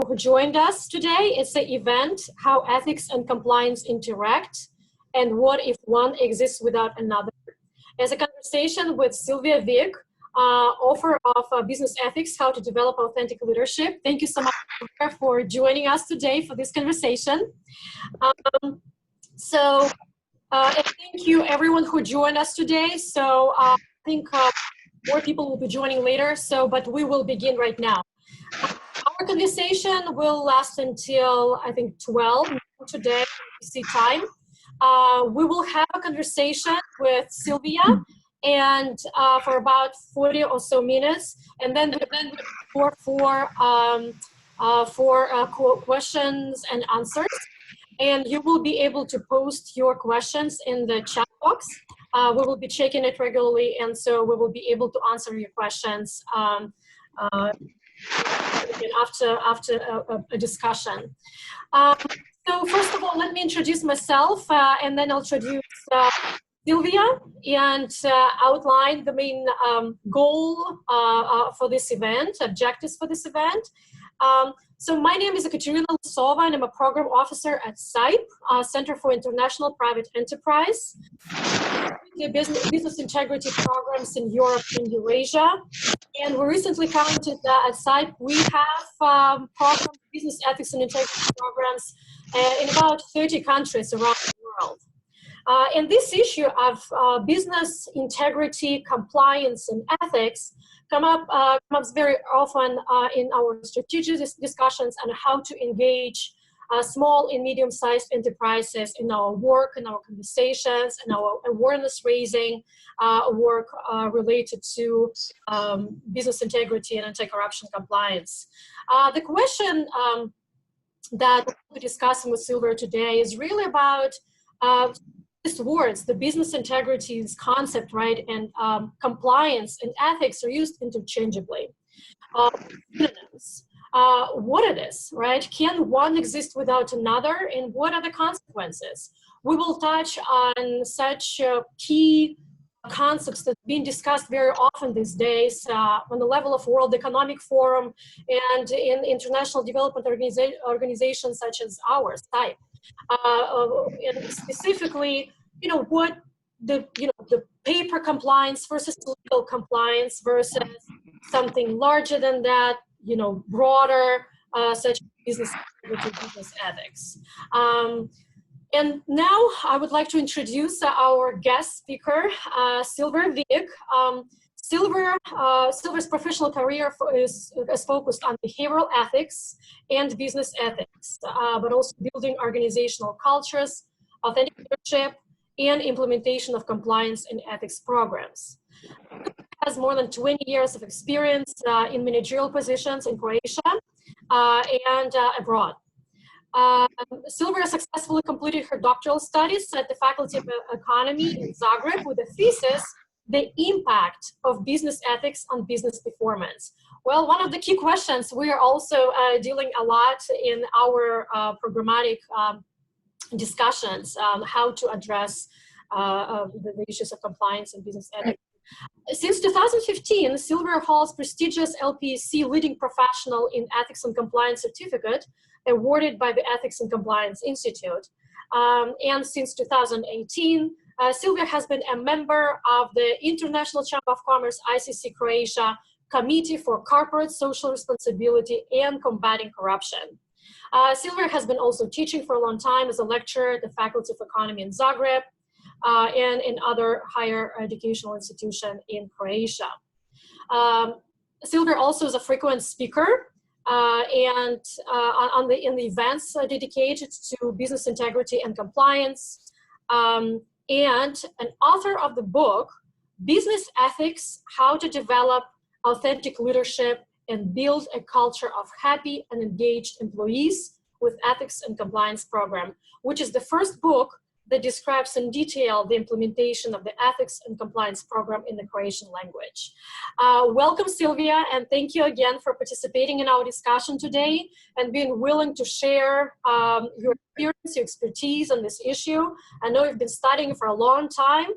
everyone who joined us today. It's the event, How Ethics and Compliance Interact, and What If One Exists Without Another. It's a conversation with Silvija Vij, author of Business Ethics, How to Develop Authentic Leadership. Thank you so much for joining us today for this conversation. And thank you everyone who joined us today. So I think more people will be joining later, but we will begin right now. Our conversation will last until, I think, 12 today, PC time. We will have a conversation with Silvija and for about 40 or so minutes, and then for questions and answers. And you will be able to post your questions in the chat box. We will be checking it regularly, and so we will be able to answer your questions after a discussion. So first of all, let me introduce myself, and then I'll introduce Silvija and outline the main goal for this event, objectives for this event. So my name is Ekaterina Lisova, and I'm a program officer at CIPE, Center for International Private Enterprise, business integrity programs in Europe and Eurasia. And we recently counted at CIPE, we have programs, business ethics and integrity programs in about 30 countries around the world. And this issue of business integrity, compliance, and ethics comes very often in our strategic discussions on how to engage small and medium-sized enterprises in our work, in our conversations, in our awareness-raising work related to business integrity and anti-corruption compliance. The question that we'll be discussing with Silvija today is really about these words, the business integrity concept, right, and compliance and ethics are used interchangeably. Synonyms. What it is, right? Can one exist without another, and what are the consequences? We will touch on such key concepts that are being discussed very often these days on the level of World Economic Forum and in international development organizations such as ours, CIPE. And specifically, what the paper compliance versus legal compliance versus something larger than that, broader, such as business ethics. And now I would like to introduce our guest speaker, Silvija Vij. Silvija's professional career is focused on behavioral ethics and business ethics, but also building organizational cultures, authentic leadership, and implementation of compliance and ethics programs. Has more than 20 years of experience in managerial positions in Croatia and abroad. Silvija successfully completed her doctoral studies at the Faculty of Economy in Zagreb with a thesis, The Impact of Business Ethics on Business Performance. Well, one of the key questions we are also dealing a lot in our programmatic discussions, how to address the issues of compliance and business ethics. Since 2015, Silvija holds prestigious LPEC Leading Professional in Ethics and Compliance certificate awarded by the Ethics and Compliance Institute. And since 2018, Silvija has been a member of the International Chamber of Commerce ICC Croatia Committee for Corporate Social Responsibility and Combating Corruption. Silvija has been also teaching for a long time as a lecturer at the Faculty of Economy in Zagreb and in other higher educational institutions in Croatia. Silvija also is a frequent speaker in the events dedicated to business integrity and compliance, and an author of the book, Business Ethics, How to Develop Authentic Leadership and Build a Culture of Happy and Engaged Employees with Ethics and Compliance Program, which is the first book that describes in detail the implementation of the Ethics and Compliance Program in the Croatian language. Welcome, Silvija, and thank you again for participating in our discussion today and being willing to share your experience, your expertise on this issue. I know you've been studying for a long time,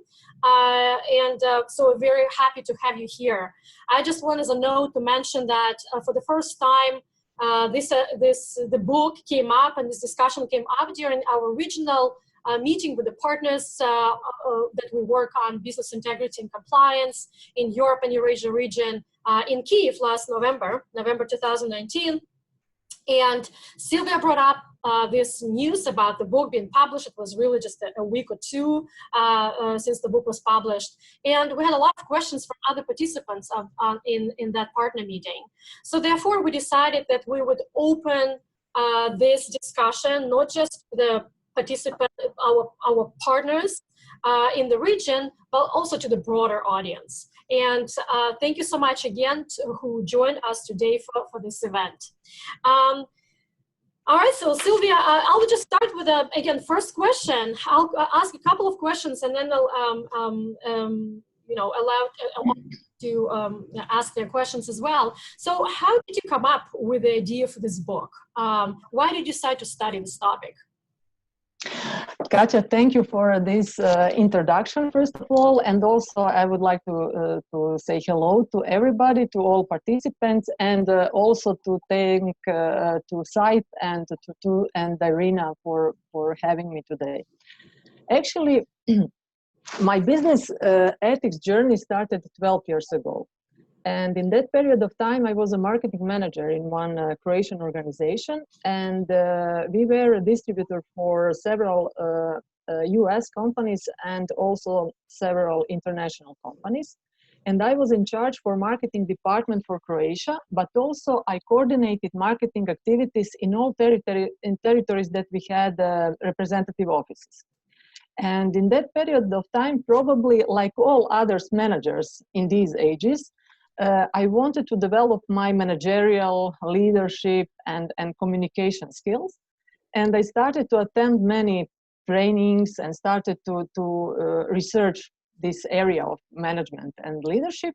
so we're very happy to have you here. I just want as a note to mention that for the first time, the book came up and this discussion came up during our regional meeting with the partners that we work on business integrity and compliance in Europe and Eurasia region in Kyiv last November 2019. And Silvia brought up this news about the book being published. It was really just a week or two since the book was published. And we had a lot of questions from other participants in that partner meeting. So therefore, we decided that we would open this discussion, not just the participants, our partners in the region, but also to the broader audience. And thank you so much again who joined us today for this event. All right, so Silvia, I'll just start with again, first question. I'll ask a couple of questions and then I'll allow to ask their questions as well. So how did you come up with the idea for this book? Why did you decide to study this topic? Katya, thank you for this introduction, first of all, and also I would like to say hello to everybody, to all participants, and also to thank to CIPE and and Irina for having me today. Actually, my business ethics journey started 12 years ago. And in that period of time, I was a marketing manager in one Croatian organization, and we were a distributor for several US companies and also several international companies. And I was in charge for marketing department for Croatia, but also I coordinated marketing activities in all territories that we had representative offices. And in that period of time, probably like all others managers in these ages, I wanted to develop my managerial leadership and communication skills. And I started to attend many trainings and started to research this area of management and leadership.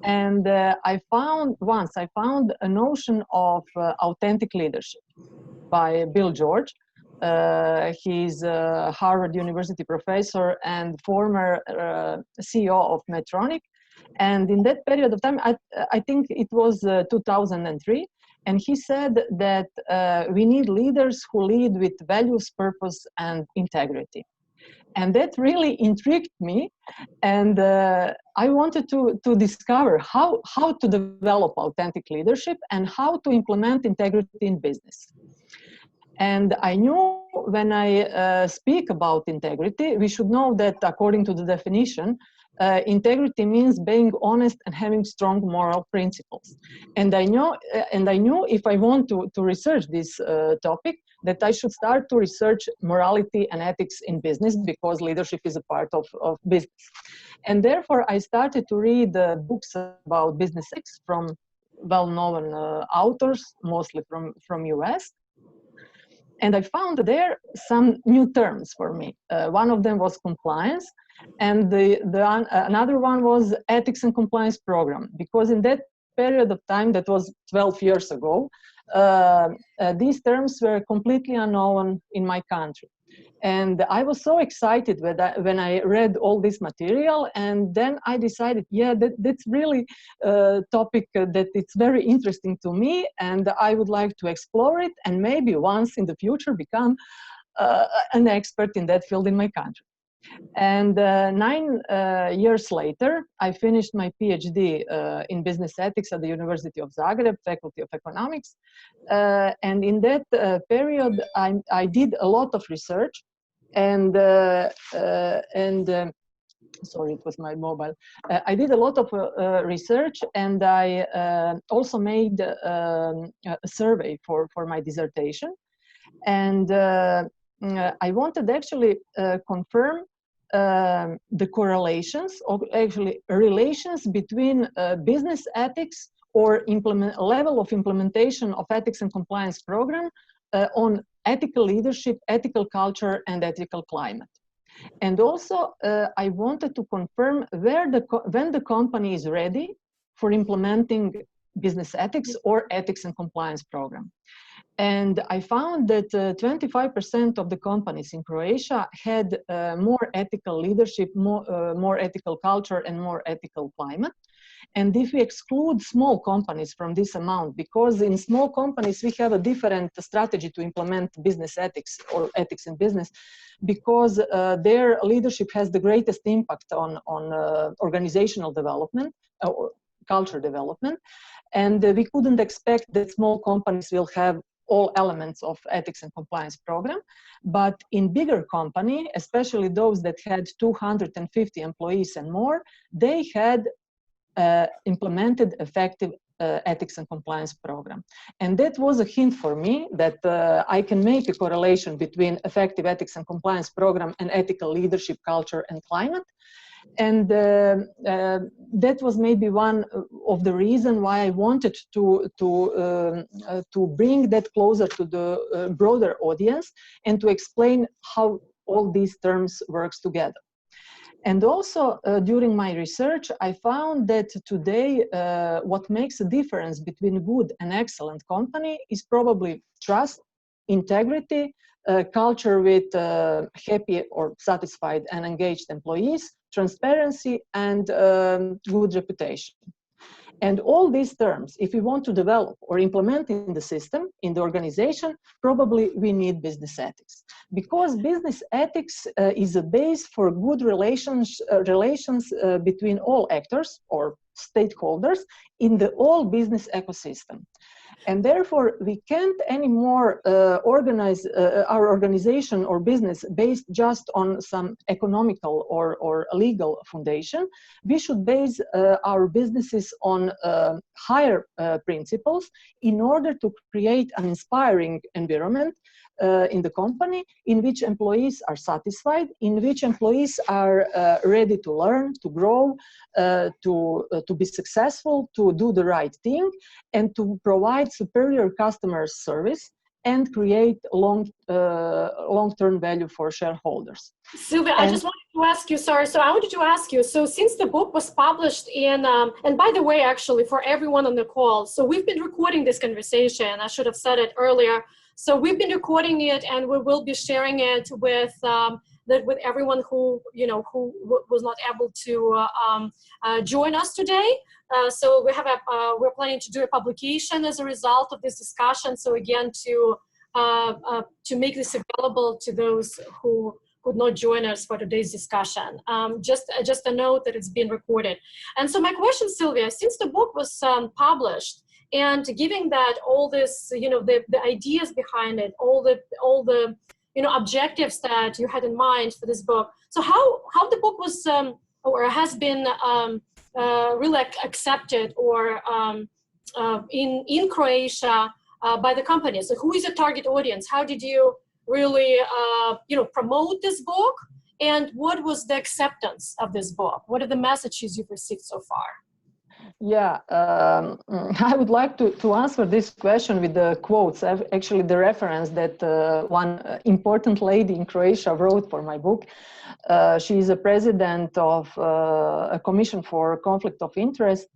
And I found a notion of authentic leadership by Bill George. He's a Harvard University professor and former CEO of Medtronic. And in that period of time, I think it was 2003, and he said that we need leaders who lead with values, purpose, and integrity. And that really intrigued me, and I wanted to discover how to develop authentic leadership and how to implement integrity in business. And I knew when I speak about integrity, we should know that according to the definition, integrity means being honest and having strong moral principles. And I knew if I want to research this topic, that I should start to research morality and ethics in business, because leadership is a part of business. And therefore, I started to read books about business ethics from well-known authors, mostly from US. And I found there some new terms for me. One of them was compliance, and another one was ethics and compliance program, because in that period of time, that was 12 years ago, these terms were completely unknown in my country. And I was so excited when I read all this material, and then I decided, yeah, that's really a topic that it's very interesting to me, and I would like to explore it, and maybe once in the future become an expert in that field in my country. And 9 years later, I finished my PhD in business ethics at the University of Zagreb, Faculty of Economics. And in that period, I did a lot of research, and sorry, it was my mobile. I did a lot of research, and I also made a survey for my dissertation. And I wanted actually confirm the correlations, or actually relations between business ethics or level of implementation of ethics and compliance program on ethical leadership, ethical culture, and ethical climate. And also, I wanted to confirm when the company is ready for implementing business ethics or ethics and compliance program. And I found that 25% of the companies in Croatia had more ethical leadership, more ethical culture, and more ethical climate. And if we exclude small companies from this amount, because in small companies we have a different strategy to implement business ethics or ethics in business, because their leadership has the greatest impact on organizational development or culture development. And we couldn't expect that small companies will have all elements of ethics and compliance program. But in bigger company, especially those that had 250 employees and more, they had implemented effective ethics and compliance program. And that was a hint for me that I can make a correlation between effective ethics and compliance program and ethical leadership, culture, and climate. And that was maybe one of the reasons why I wanted to bring that closer to the broader audience and to explain how all these terms works together. And also during my research, I found that today what makes a difference between good and excellent company is probably trust, integrity, culture with happy or satisfied and engaged employees, transparency, and good reputation. And all these terms, if we want to develop or implement in the system, in the organization, probably we need business ethics. Because business ethics is a base for good relations between all actors or stakeholders in the whole business ecosystem. And therefore, we can't anymore organize our organization or business based just on some economical or legal foundation. We should base our businesses on higher principles in order to create an inspiring environment in the company in which employees are satisfied, in which employees are ready to learn, to grow, to be successful, to do the right thing, and to provide superior customer service and create long-term value for shareholders. Silvia, I just wanted to ask you, sorry, so I wanted to ask you, so since the book was published in, and by the way, actually, for everyone on the call, so we've been recording this conversation, I should have said it earlier, so we've been recording it and we will be sharing it with with everyone who, who was not able to join us today. So we have we're planning to do a publication as a result of this discussion. So again, to make this available to those who could not join us for today's discussion. Just a note that it's been recorded. And so my question, Silvia, since the book was published, and given that all this, the ideas behind it, all the objectives that you had in mind for this book. So how the book was or has been really accepted or in Croatia by the companies? So who is your target audience? How did you really promote this book? And what was the acceptance of this book? What are the messages you've received so far? Yeah, I would like to answer this question with the quotes. Actually, the reference that one important lady in Croatia wrote for my book. She is a president of a commission for conflict of interest.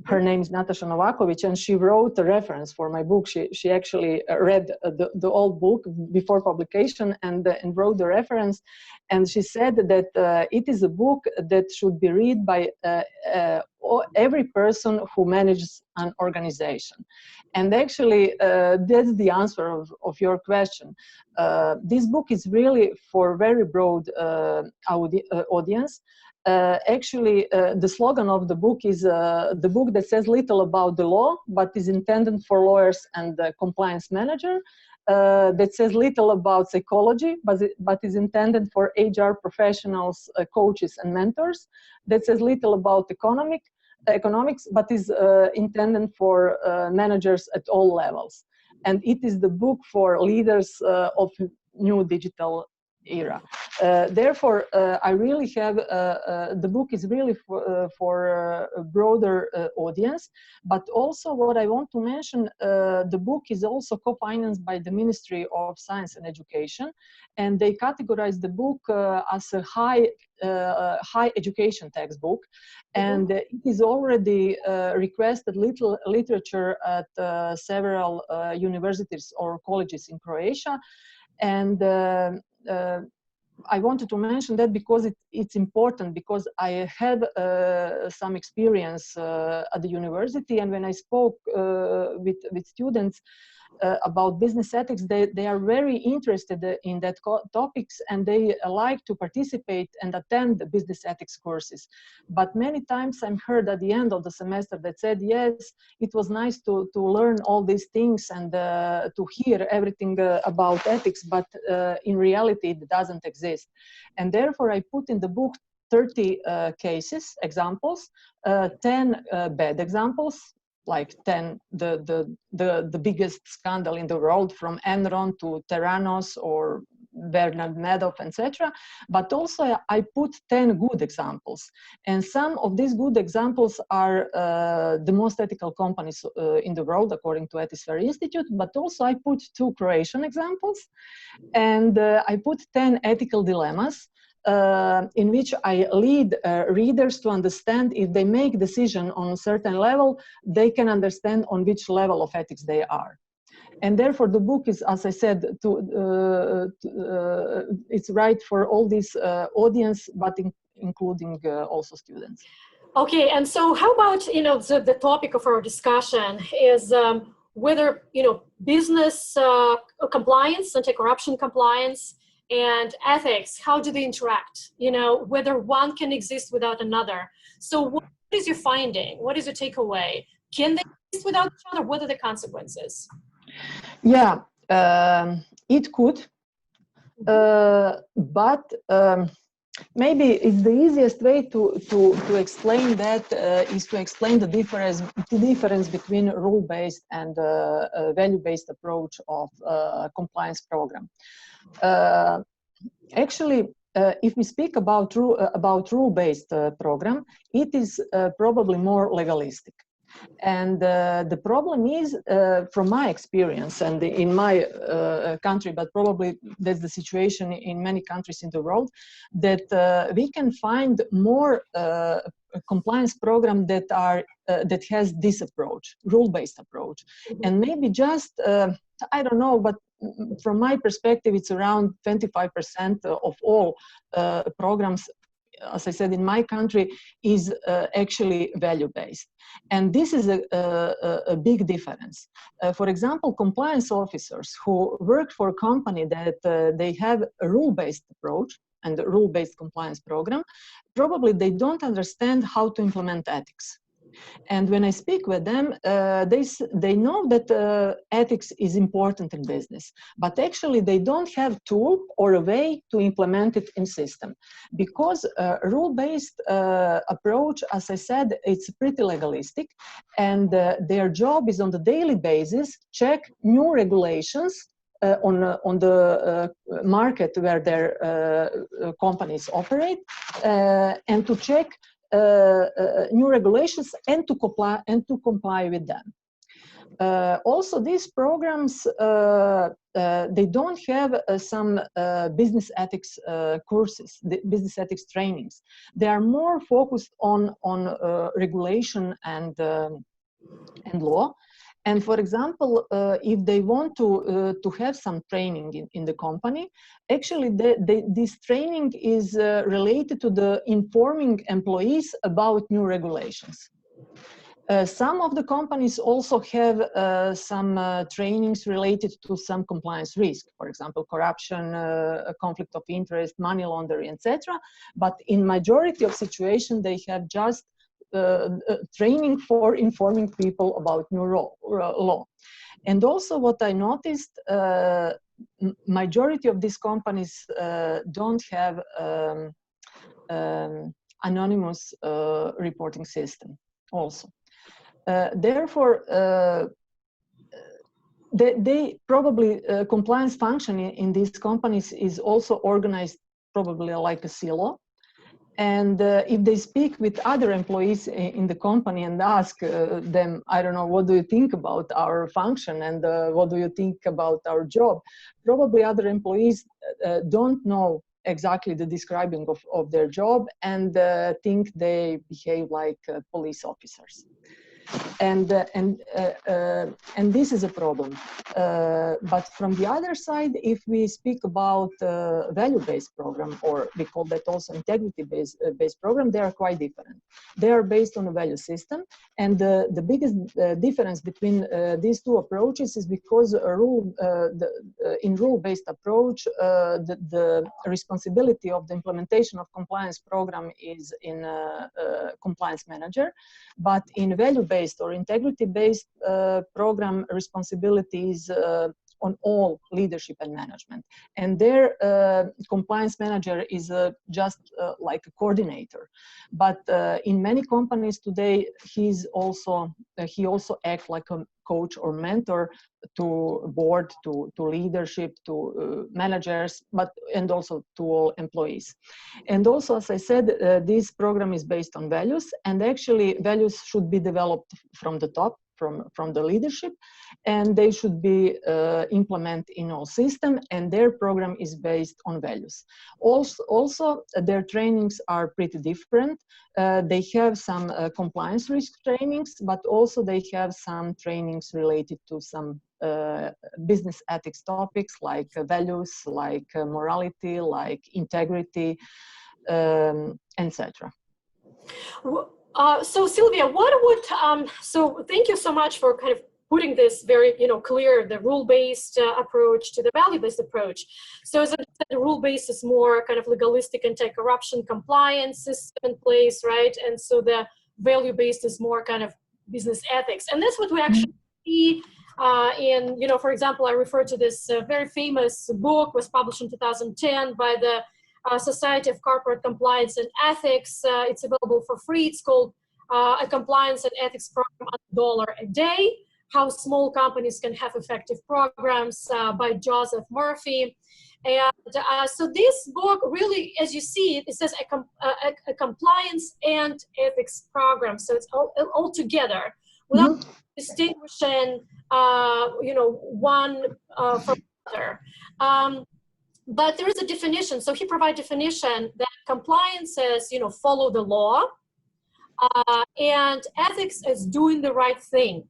Her name is Nataša Novaković, and she wrote a reference for my book. She actually read the old book before publication and wrote the reference. And she said that it is a book that should be read by every person who manages an organization. And actually, that's the answer of your question. This book is really for very broad audience. Actually, the slogan of the book is the book that says little about the law, but is intended for lawyers and compliance manager. That says little about psychology, but is intended for HR professionals, coaches, and mentors. That says little about economics, but is intended for managers at all levels. And it is the book for leaders of new digital era. Therefore, I really have, the book is really for a broader audience, but also what I want to mention, the book is also co-financed by the Ministry of Science and Education, and they categorize the book as a high education textbook, and it is already requested literature at several universities or colleges in Croatia. And I wanted to mention that because it's important, because I had some experience at the university, and when I spoke with students about business ethics, they are very interested in that topics, and they like to participate and attend the business ethics courses. But many times I'm heard at the end of the semester that said, yes, it was nice to learn all these things and to hear everything about ethics, but in reality it doesn't exist. And therefore I put in the book 30 cases, examples, 10 bad examples, like 10, the biggest scandal in the world, from Enron to Theranos or Bernard Madoff, etc. But also I put 10 good examples. And some of these good examples are the most ethical companies in the world, according to Ethisphere Institute. But also I put 2 Croatian examples. And I put 10 ethical dilemmas in which I lead readers to understand, if they make decision on a certain level, they can understand on which level of ethics they are. And therefore the book is, as I said, it's right for all this audience, but including also students. Okay, and so how about, the topic of our discussion is whether, business compliance, anti-corruption compliance, and ethics, how do they interact? Whether one can exist without another. So what is your finding? What is your takeaway? Can they exist without each other? What are the consequences? Yeah, it could, but maybe it's the easiest way to explain that is to explain the difference between rule-based and value-based approach of compliance program. Actually, if we speak about rule-based program, it is probably more legalistic. And the problem is, from my experience and in my country, but probably that's the situation in many countries in the world, that we can find more compliance program that has this approach, rule-based approach. And maybe just, I don't know, but from my perspective, it's around 25% of all programs, as I said, in my country, is actually value-based. And this is a big difference. For example, compliance officers who work for a company that they have a rule-based approach and a rule-based compliance program, probably they don't understand how to implement ethics. And when I speak with them, they know that ethics is important in business, but actually they don't have tool or a way to implement it in system. Because rule-based approach, as I said, it's pretty legalistic, and their job is on the daily basis check new regulations on the market where their companies operate, and to check new regulations and to comply with them. Also, these programs, they don't have some business ethics courses, business ethics trainings. They are more focused on regulation and law. And for example, if they want to have some training in the company, actually this training is related to the informing employees about new regulations. Some of the companies also have some trainings related to some compliance risk, for example, corruption, conflict of interest, money laundering, etc. But in majority of situations, they have just training for informing people about new law. And also what I noticed, majority of these companies don't have anonymous reporting system also. Therefore, they probably compliance function in these companies is also organized probably like a silo. And if they speak with other employees in the company and ask them, I don't know, what do you think about our function and what do you think about our job? Probably other employees don't know exactly the describing of their job and think they behave like police officers. And this is a problem. But from the other side, if we speak about value-based program, or we call that also integrity-based program, they are quite different. They are based on a value system, and the biggest difference between these two approaches is because in rule-based approach, the responsibility of the implementation of compliance program is in compliance manager, but in value-based or integrity-based program, responsibility is on all leadership and management. And their compliance manager is just like a coordinator. But in many companies today, he also acts like a coach or mentor to board, to leadership, to managers, and also to all employees. And also, as I said, this program is based on values, and actually values should be developed from the top, from the leadership, and they should be implemented in all systems, and their program is based on values. Also their trainings are pretty different. They have some compliance risk trainings, but also they have some trainings related to some business ethics topics like values, like morality, like integrity, etc. So Silvija, what would, so thank you so much for kind of putting this very, clear, the rule-based approach to the value-based approach. So as I said, the rule-based is more kind of legalistic anti-corruption compliance system in place, right? And so the value-based is more kind of business ethics. And that's what we actually see in, for example, I refer to this very famous book, was published in 2010 by the Society of Corporate Compliance and Ethics. It's available for free. It's called A Compliance and Ethics Program at $1 a Day, How Small Companies Can Have Effective Programs, by Joseph Murphy. And so this book really, as you see, it says a compliance and ethics program. So it's all together without distinguishing, one from the other. But there is a definition. So he provides definition that compliance is, follow the law, and ethics is doing the right thing.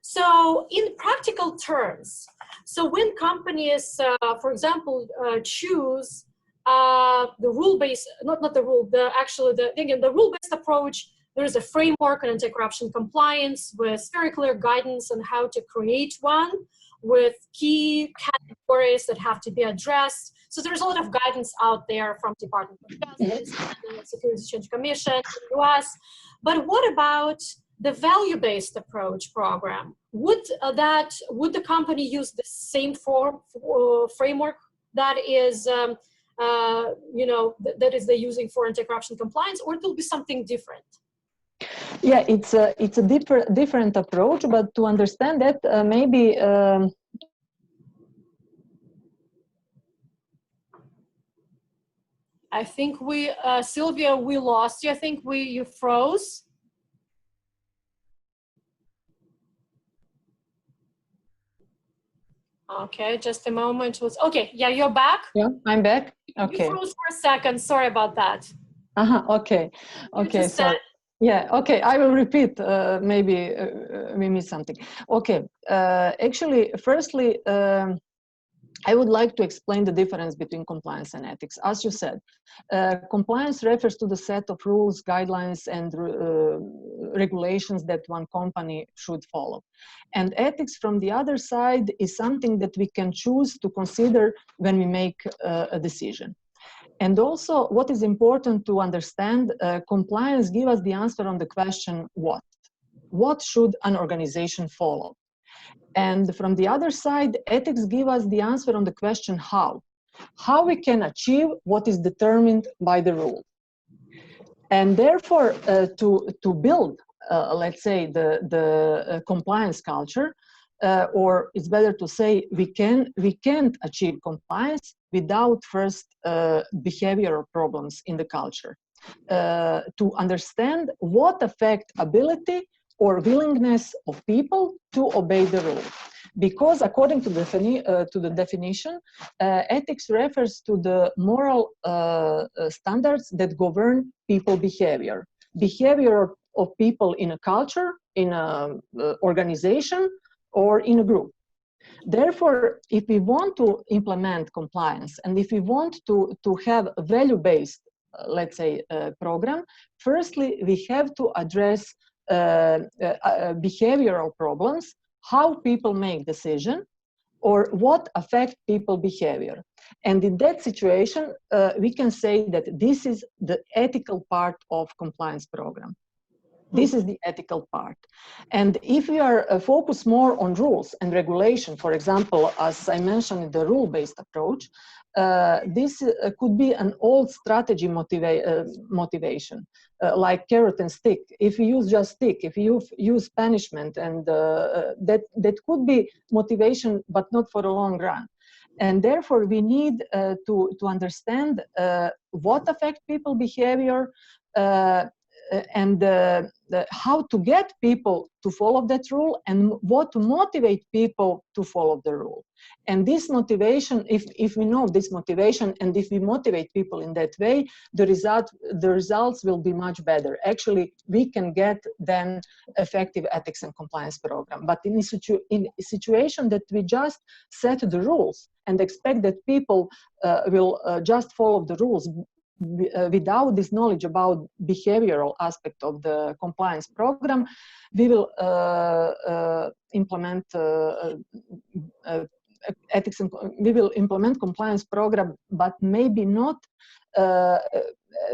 So in practical terms, so when companies, for example, choose the rule-based, not the rule, the rule-based approach, there is a framework on anti-corruption compliance with very clear guidance on how to create one, with key categories that have to be addressed. So there's a lot of guidance out there from Department of Justice, and the Securities Exchange Commission in the US. But what about the value-based approach program? Would the company use the same framework that is, that is they're using for anti-corruption compliance, or it will be something different? Yeah, it's a different approach, but to understand that, maybe I think Silvija, we lost you. I think you froze. Okay, just a moment. Okay, yeah, you're back. Yeah, I'm back. Okay. You froze for a second. Sorry about that. Okay. Okay. So yeah. Okay. I will repeat. Maybe we missed something. Okay. Actually, firstly, I would like to explain the difference between compliance and ethics. As you said, compliance refers to the set of rules, guidelines, and regulations that one company should follow. And ethics, from the other side, is something that we can choose to consider when we make a decision. And also, what is important to understand, compliance gives us the answer on the question, what? What should an organization follow? And from the other side, ethics give us the answer on the question, how? How we can achieve what is determined by the rule. And therefore, to build, let's say, the compliance culture, or it's better to say we can't achieve compliance without first behavioral problems in the culture. To understand what affect ability or willingness of people to obey the rule. Because according to the definition, ethics refers to the moral standards that govern people behavior. Behavior of people in a culture, in an organization, or in a group. Therefore, if we want to implement compliance and if we want to have a value-based, let's say, program, firstly, we have to address behavioral problems, how people make decisions, or what affect people behavior. And in that situation, we can say that this is the ethical part of compliance program. This is the ethical part. And if we are focused more on rules and regulation, for example, as I mentioned, the rule-based approach, this could be an old strategy motivation, like carrot and stick. If you use just stick, if you use punishment, and that could be motivation, but not for the long run. And therefore, we need to understand what affects people behavior, and how to get people to follow that rule, and what to motivate people to follow the rule. And this motivation, if we know this motivation, and if we motivate people in that way, the results will be much better. Actually, we can get then effective ethics and compliance program. But in a situation that we just set the rules and expect that people will just follow the rules, without this knowledge about behavioral aspect of the compliance program, we will implement ethics and we will implement compliance program, but maybe not.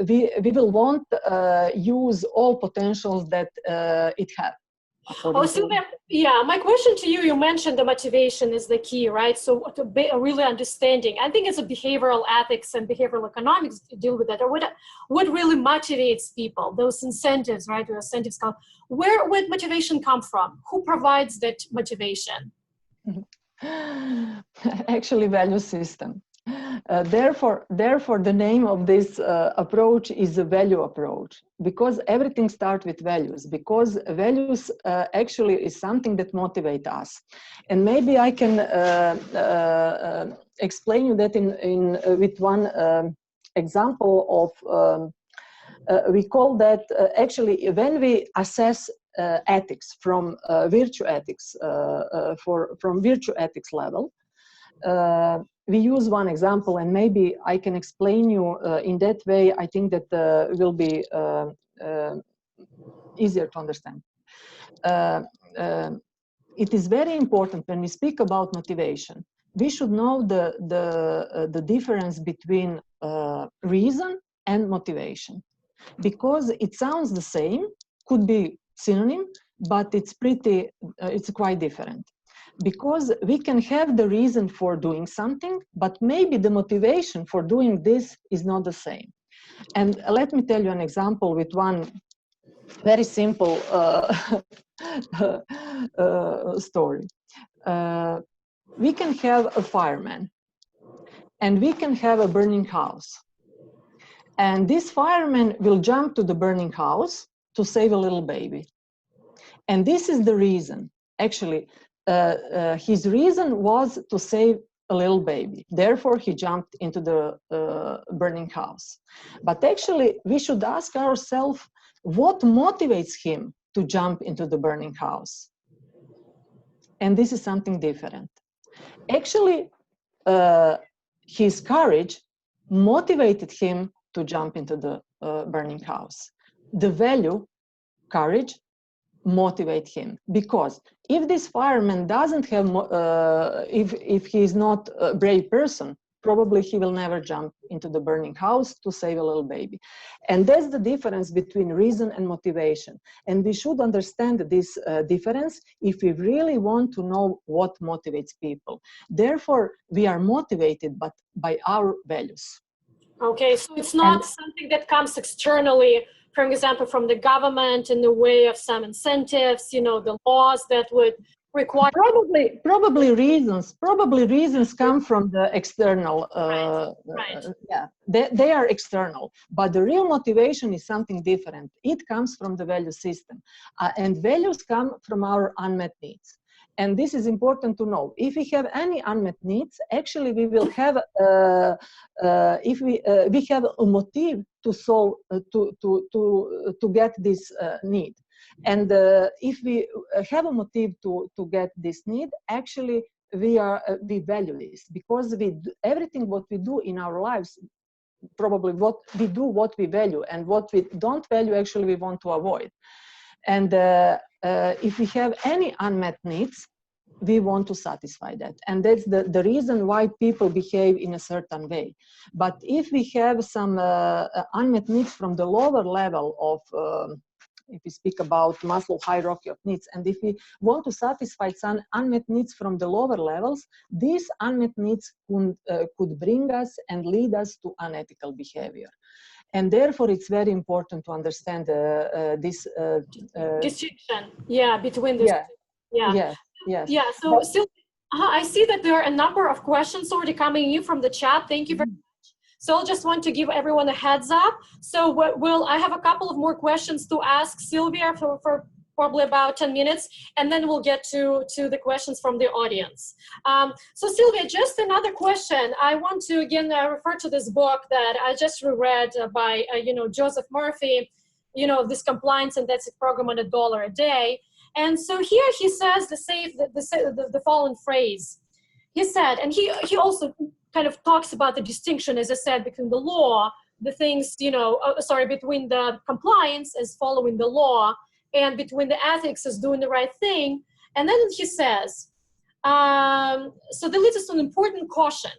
We will want use all potentials that it has. Oh, Silvia, yeah, my question to you, you mentioned the motivation is the key, right? So to be really understanding, I think it's a behavioral ethics and behavioral economics to deal with that. Or what really motivates people, those incentives, right? The incentives come, where would motivation come from? Who provides that motivation? Actually, value system. Therefore, the name of this approach is a value approach, because everything starts with values, because values actually is something that motivates us. And maybe I can explain you that with one example of, we call that actually when we assess ethics from virtue ethics, from virtue ethics level, we use one example, and maybe I can explain you in that way. I think that will be easier to understand. It is very important when we speak about motivation. We should know the difference between reason and motivation, because it sounds the same, could be synonym, but it's quite different. Because we can have the reason for doing something, but maybe the motivation for doing this is not the same. And let me tell you an example with one very simple story. We can have a fireman, and we can have a burning house. And this fireman will jump to the burning house to save a little baby. And this is the reason, actually. His reason was to save a little baby. Therefore, he jumped into the burning house. But actually, we should ask ourselves, what motivates him to jump into the burning house? And this is something different. Actually, his courage motivated him to jump into the burning house. The value, courage, motivate him, because if this fireman doesn't have, if he is not a brave person, probably he will never jump into the burning house to save a little baby. And that's the difference between reason and motivation. And we should understand this difference if we really want to know what motivates people. Therefore, we are motivated by our values. Okay, so it's not something that comes externally, for example, from the government in the way of some incentives, you know, the laws that would require. Probably reasons come from the external. Right. Yeah, they are external, but the real motivation is something different. It comes from the value system, and values come from our unmet needs. And this is important to know. If we have any unmet needs, actually we will have, we have a motive to solve to get this need. And if we have a motive to get this need, actually we value this, because everything what we do in our lives, probably what we value, and what we don't value, actually we want to avoid. And if we have any unmet needs, we want to satisfy that. And that's the reason why people behave in a certain way. But if we have some unmet needs from the lower level of, if we speak about Maslow hierarchy of needs, and if we want to satisfy some unmet needs from the lower levels, these unmet needs could bring us and lead us to unethical behavior. And therefore, it's very important to understand this distinction, between this. Yes. So I see that there are a number of questions already coming in from the chat. Thank you very much. So I'll just want to give everyone a heads up. So I have a couple of more questions to ask Silvija for probably about 10 minutes, and then we'll get to the questions from the audience. So Silvija, just another question. I want to again refer to this book that I just reread by Joseph Murphy, this compliance and ethics program on $1 a day. And so here he says the following phrase. He said, and he also kind of talks about the distinction, as I said, between the law, the things, between the compliance as following the law, and between the ethics as doing the right thing. And then he says, so that leads us to an important caution.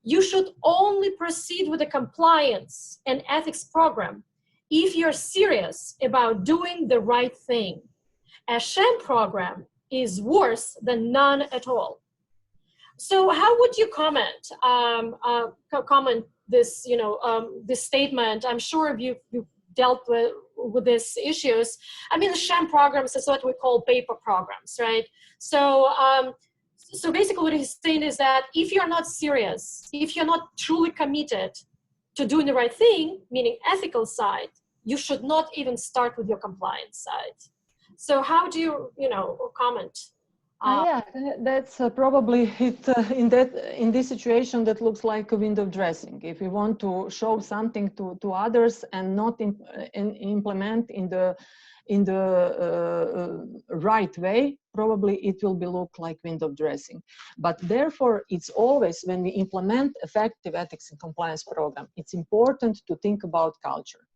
You should only proceed with the compliance and ethics program if you're serious about doing the right thing. A sham program is worse than none at all. So how would you comment this, this statement? I'm sure you've dealt with these issues. I mean, the sham programs is what we call paper programs, right? So, so basically what he's saying is that if you're not serious, if you're not truly committed to doing the right thing, meaning ethical side, you should not even start with your compliance side. So how do you, comment? That's probably it. In this situation, that looks like a window dressing. If we want to show something to others and not implement in the right way, probably it will look like window dressing. But therefore, it's always, when we implement effective ethics and compliance program, it's important to think about culture.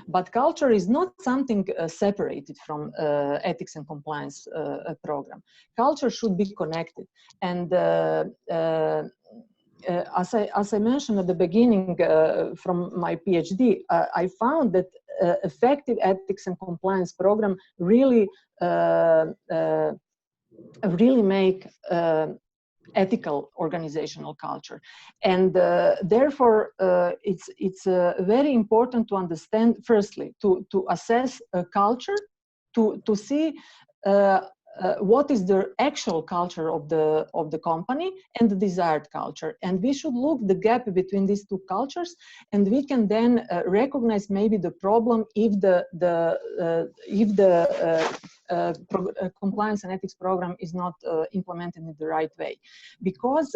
But culture is not something separated from ethics and compliance program. Culture should be connected. And as I mentioned at the beginning from my PhD, I found that effective ethics and compliance program really make ethical organizational culture. And therefore, it's very important to understand, firstly, to assess a culture, to see what is the actual culture of the company and the desired culture. And we should look the gap between these two cultures, and we can then recognize maybe the problem if the compliance and ethics program is not implemented in the right way. Because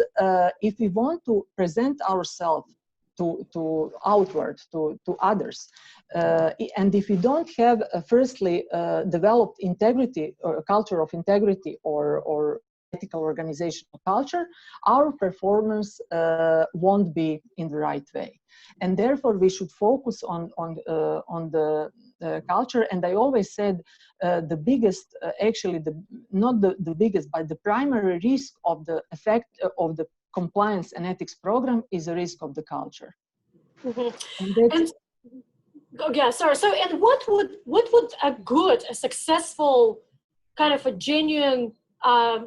if we want to present ourselves to outward, to others, and if we don't have firstly developed integrity or a culture of integrity or ethical organizational culture, our performance won't be in the right way. And therefore we should focus on the culture. And I always said the biggest, actually not the biggest, but the primary risk of the effect of the compliance and ethics program is a risk of the culture. So and what would a successful kind of a genuine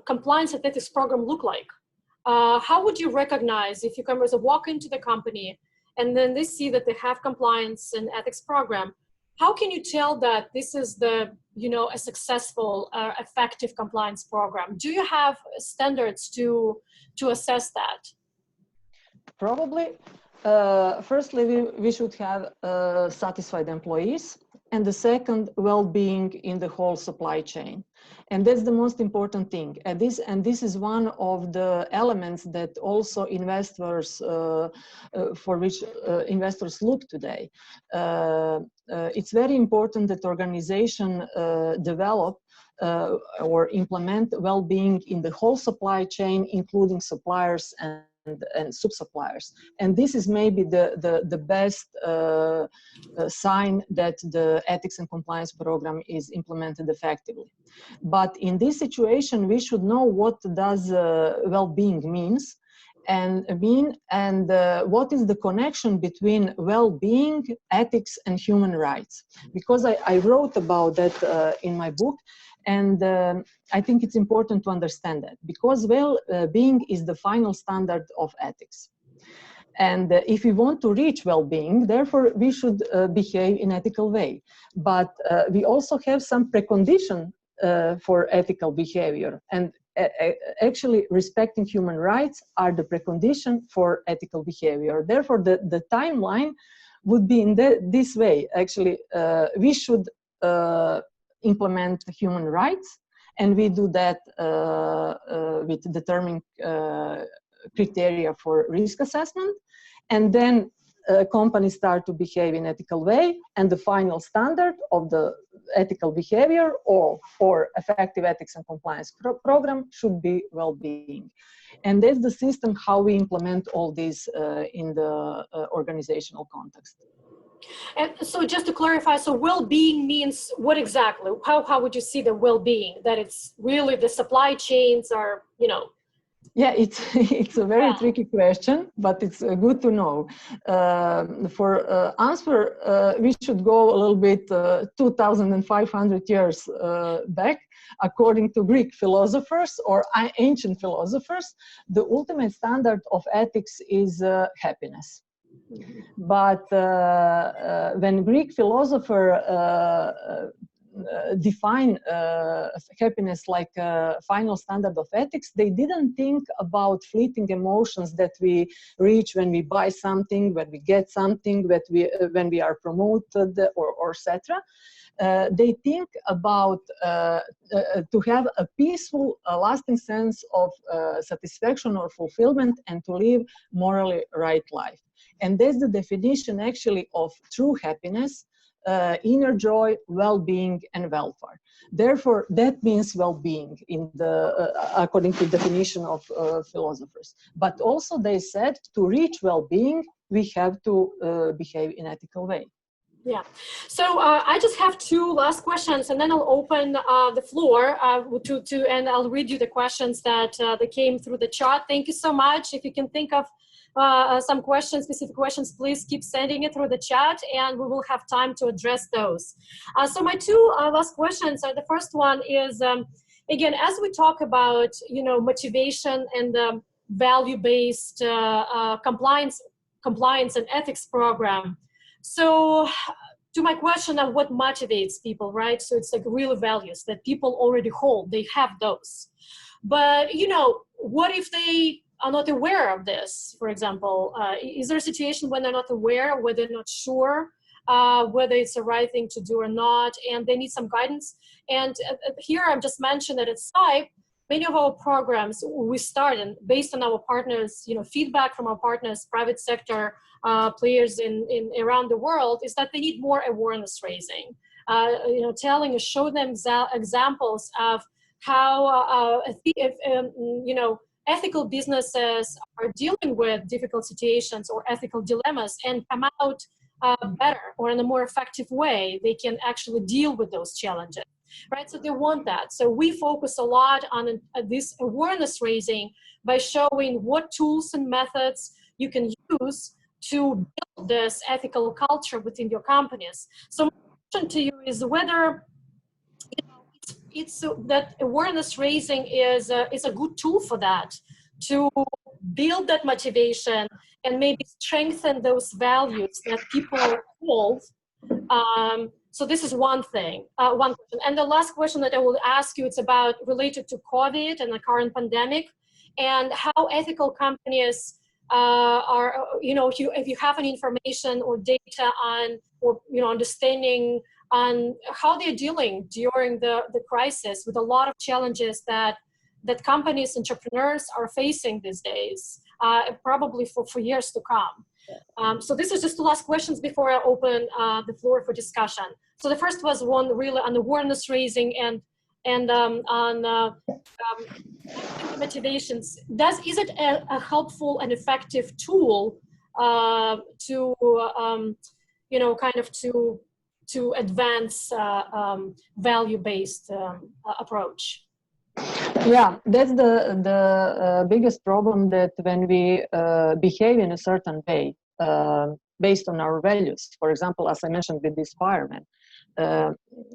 compliance and ethics program look like? How would you recognize, if you come as a walk into the company and then they see that they have compliance and ethics program, how can you tell that this is a successful, effective compliance program? Do you have standards to assess that? Probably, firstly, we should have satisfied employees. and the second, well-being in the whole supply chain. And that's the most important thing. And this is one of the elements that also investors, for which investors look today. It's very important that organization develop or implement well-being in the whole supply chain, including suppliers and sub-suppliers. And this is maybe the best sign that the ethics and compliance program is implemented effectively. But in this situation, we should know what does well-being means and what is the connection between well-being, ethics, and human rights. Because I wrote about that in my book, and I think it's important to understand that, because well-being is the final standard of ethics. And if we want to reach well-being, therefore we should behave in ethical way. But we also have some precondition for ethical behavior. And actually respecting human rights are the precondition for ethical behavior. Therefore, the timeline would be in this way. Actually, we should implement human rights, and we do that with determining criteria for risk assessment, and then companies start to behave in ethical way, and the final standard of the ethical behavior or effective ethics and compliance program should be well-being. And that's the system how we implement all this in the organizational context. And so just to clarify, so well-being means what exactly? How would you see the well-being? That it's really the supply chains are, you know? Yeah, it's a very tricky question, but it's good to know. For answer, we should go a little bit 2,500 years back. According to Greek philosophers or ancient philosophers, the ultimate standard of ethics is happiness. But when Greek philosopher define happiness like a final standard of ethics, they didn't think about fleeting emotions that we reach when we buy something, when we get something, when we are promoted, or etc. They think about to have a peaceful, lasting sense of satisfaction or fulfillment, and to live morally right life. And that's the definition actually of true happiness, inner joy, well-being, and welfare. Therefore, that means well-being in the according to the definition of philosophers. But also they said to reach well-being, we have to behave in ethical way. Yeah. So I just have two last questions, and then I'll open the floor and I'll read you the questions that came through the chat. Thank you so much. If you can think of some questions, specific questions, please keep sending it through the chat, and we will have time to address those. So my two last questions are, the first one is, again, as we talk about, you know, motivation and value-based compliance and ethics program. So to my question of what motivates people, right? So it's like real values that people already hold, they have those. But, you know, what if they are not aware of this, for example? Is there a situation when they're not aware, where they're not sure whether it's the right thing to do or not, and they need some guidance? And here I'm just mentioning that at CIPE, many of our programs we start in based on our partners, you know, feedback from our partners, private sector players in around the world, is that they need more awareness raising. You know, telling, show them examples of how you know, ethical businesses are dealing with difficult situations or ethical dilemmas and come out better or in a more effective way. They can actually deal with those challenges, right? So they want that. So we focus a lot on this awareness raising by showing what tools and methods you can use to build this ethical culture within your companies. So my question to you is whether, you know, it's that awareness raising is a good tool for that, to build that motivation and maybe strengthen those values that people hold. So this is one thing, one question. And the last question that I will ask you, it's about related to COVID and the current pandemic, and how ethical companies are, you know, if you have any information or data on, or, you know, understanding on how they're dealing during the crisis with a lot of challenges that companies, entrepreneurs are facing these days, probably for years to come. So this is just the last questions before I open the floor for discussion. So the first was one really on awareness raising and on motivations. Is it a helpful and effective tool to kind of to advance value-based approach? Yeah, that's the biggest problem, that when we behave in a certain way based on our values, for example, as I mentioned with this fireman,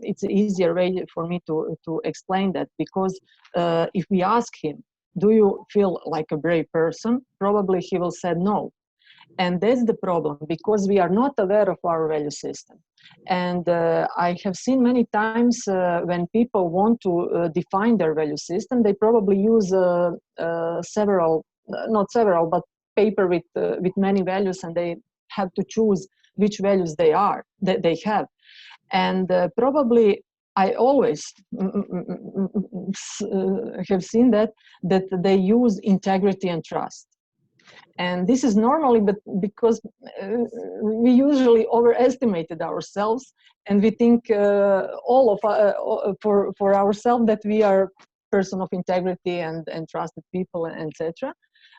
it's an easier way for me to explain that, because if we ask him, do you feel like a brave person? Probably he will say no. And that's the problem, because we are not aware of our value system. And I have seen many times when people want to define their value system, they probably use not several, but paper with many values, and they have to choose which values they have. And probably I always have seen that they use integrity and trust. And this is normally, but because we usually overestimated ourselves, and we think for ourselves that we are person of integrity and trusted people, etc.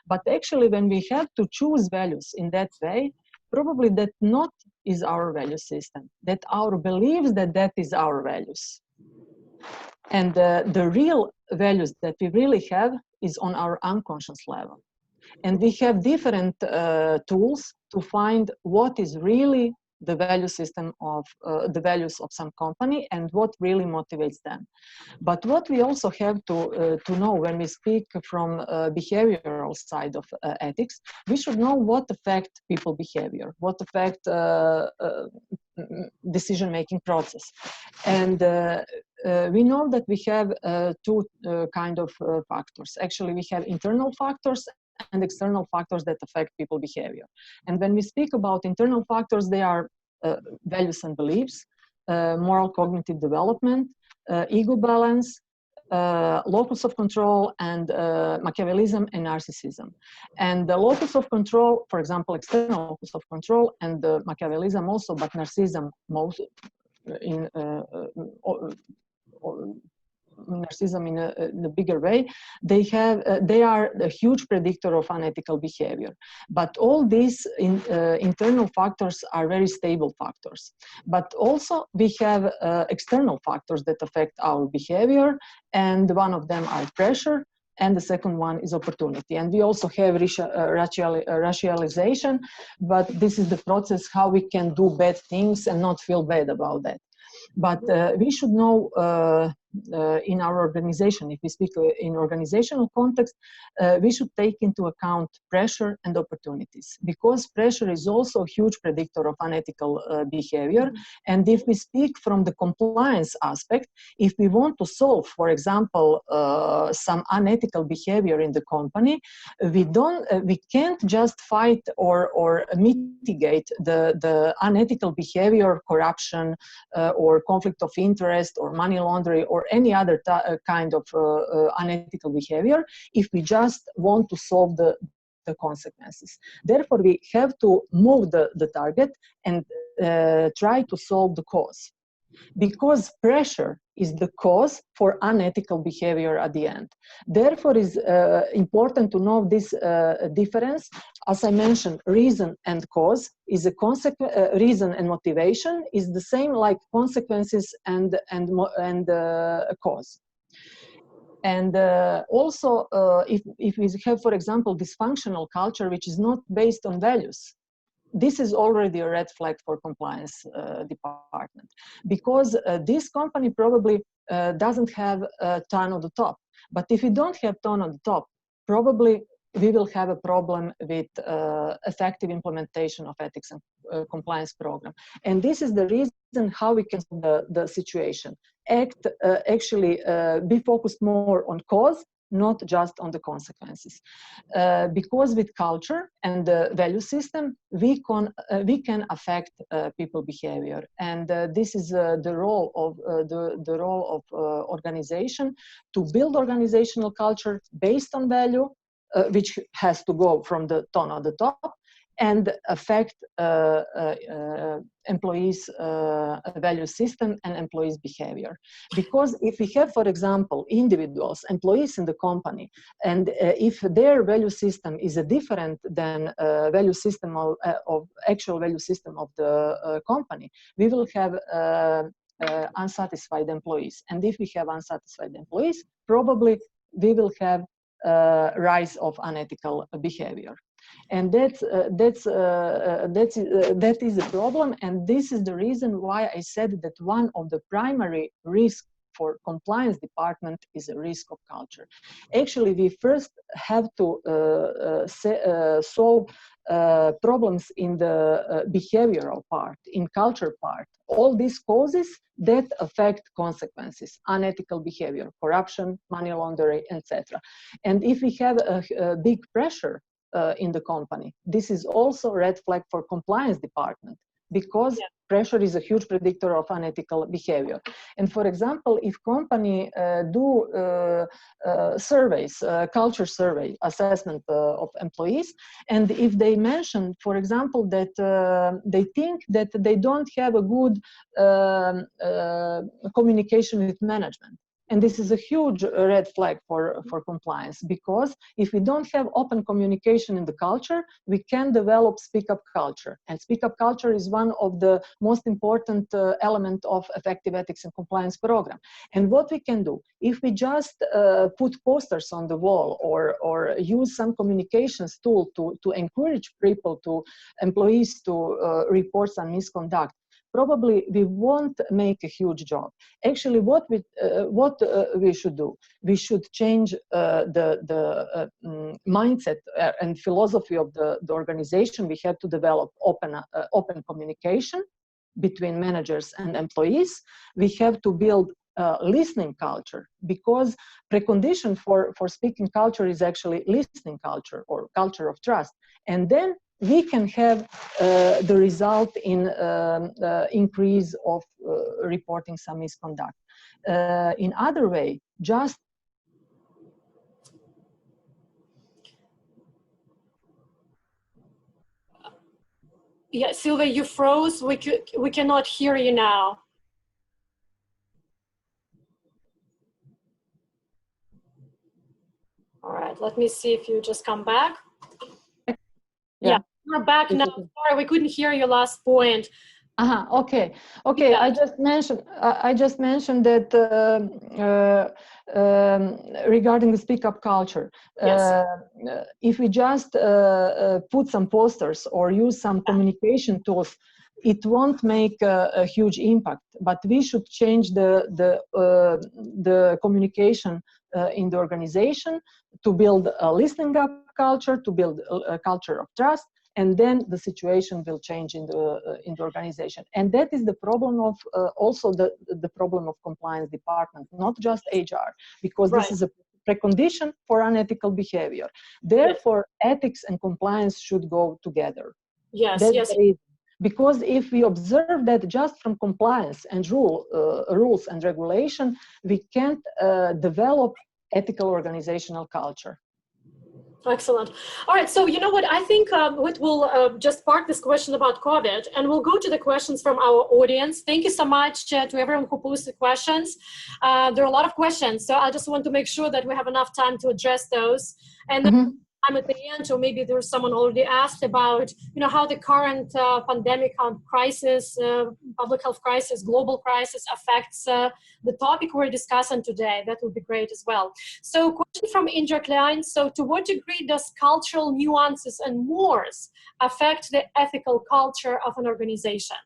But actually, when we have to choose values in that way, probably that not is our value system, that our beliefs that is our values. And the real values that we really have is on our unconscious level. And we have different tools to find what is really the value system of the values of some company and what really motivates them. But what we also have to know when we speak from behavioral side of ethics, we should know what affect people behavior, what affect decision-making process. And we know that we have two kind of factors. Actually, we have internal factors and external factors that affect people behavior. And when we speak about internal factors, they are values and beliefs, moral cognitive development, ego balance, locus of control, and Machiavellism and narcissism. And the locus of control, for example, external locus of control, and Machiavellism also, but narcissism most in narcissism in a bigger way, they are a huge predictor of unethical behavior. But all these internal factors are very stable factors. But also we have external factors that affect our behavior, and one of them are pressure, and the second one is opportunity. And we also have rationalization, but this is the process how we can do bad things and not feel bad about that. But we should know in our organization, if we speak in organizational context, we should take into account pressure and opportunities, because pressure is also a huge predictor of unethical behavior. And if we speak from the compliance aspect, if we want to solve, for example, some unethical behavior in the company, we can't just fight or mitigate the unethical behavior, corruption, or conflict of interest, or money laundering, or any other kind of unethical behavior, if we just want to solve the consequences. Therefore, we have to move the target and try to solve the cause, because pressure is the cause for unethical behavior at the end. Therefore, it is important to know this difference. As I mentioned, reason and cause is a consequence. Reason and motivation is the same like consequences and cause. And also, if we have, for example, dysfunctional culture which is not based on values, this is already a red flag for compliance department, because this company probably doesn't have a ton on the top. But if you don't have ton on the top, probably we will have a problem with effective implementation of ethics and compliance program. And this is the reason how we can solve the situation. Actually be focused more on cause not just on the consequences. Because with culture and the value system, we can affect people behavior. And this is the role of organization, to build organizational culture based on value, which has to go from the tone of the top, and affect employees' value system and employees' behavior. Because if we have, for example, individuals, employees in the company, and if their value system is a different than value system of actual value system of the company, we will have unsatisfied employees. And if we have unsatisfied employees, probably we will have rise of unethical behavior. And that is a problem, and this is the reason why I said that one of the primary risks for compliance department is a risk of culture. Actually, we first have to solve problems in the behavioral part, in culture part. All these causes that affect consequences, unethical behavior, corruption, money laundering, etc. And if we have a big pressure in the company, this is also a red flag for compliance department, because pressure is a huge predictor of unethical behavior. And for example, if company do surveys, culture survey assessment of employees, and if they mention, for example, that they think that they don't have a good communication with management, and this is a huge red flag for compliance, because if we don't have open communication in the culture, we can develop speak-up culture. And speak-up culture is one of the most important element of effective ethics and compliance program. And what we can do, if we just put posters on the wall or use some communications tool to encourage people, employees to report some misconduct, probably we won't make a huge job. Actually, what we should do, we should change the mindset and philosophy of the organization. We have to develop open communication between managers and employees. We have to build listening culture, because precondition for speaking culture is actually listening culture, or culture of trust. And then we can have the result in increase of reporting some misconduct. In other way, just Silvia, you froze. We cannot hear you now. All right, let me see if you just come back. Yeah, we're back now. Sorry, we couldn't hear your last point. Okay. Yeah. I just mentioned that regarding the speak-up culture, if we just put some posters or use some communication tools, it won't make a huge impact. But we should change the communication in the organization to build a listening up culture, to build a culture of trust, and then the situation will change in the organization. And that is the problem of also the problem of compliance department, not just HR, because this is a precondition for unethical behavior. Therefore, ethics and compliance should go together. Yes, That's yes. the reason. Because if we observe that just from compliance and rules and regulation, we can't develop ethical organizational culture. Excellent. All right, so you know what, I think we'll just park this question about COVID, and we'll go to the questions from our audience. Thank you so much to everyone who posted questions. There are a lot of questions, so I just want to make sure that we have enough time to address those. And then I'm at the end, or maybe there's someone already asked about, you know, how the current pandemic crisis, public health crisis, global crisis affects the topic we're discussing today. That would be great as well. So, question from Indra Klein. So, to what degree does cultural nuances and mores affect the ethical culture of an organization?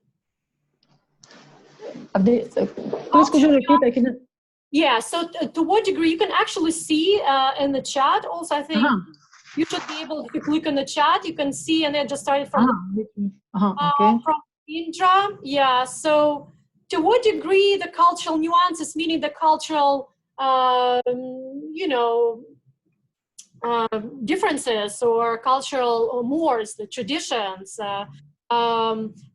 Please, could you repeat? Yeah. So, to what degree? You can actually see in the chat. Also, I think. You should be able, if you click on the chat, you can see, and it just started from from Indra. Yeah, so to what degree the cultural nuances, meaning the cultural, you know, differences or cultural mores, the traditions,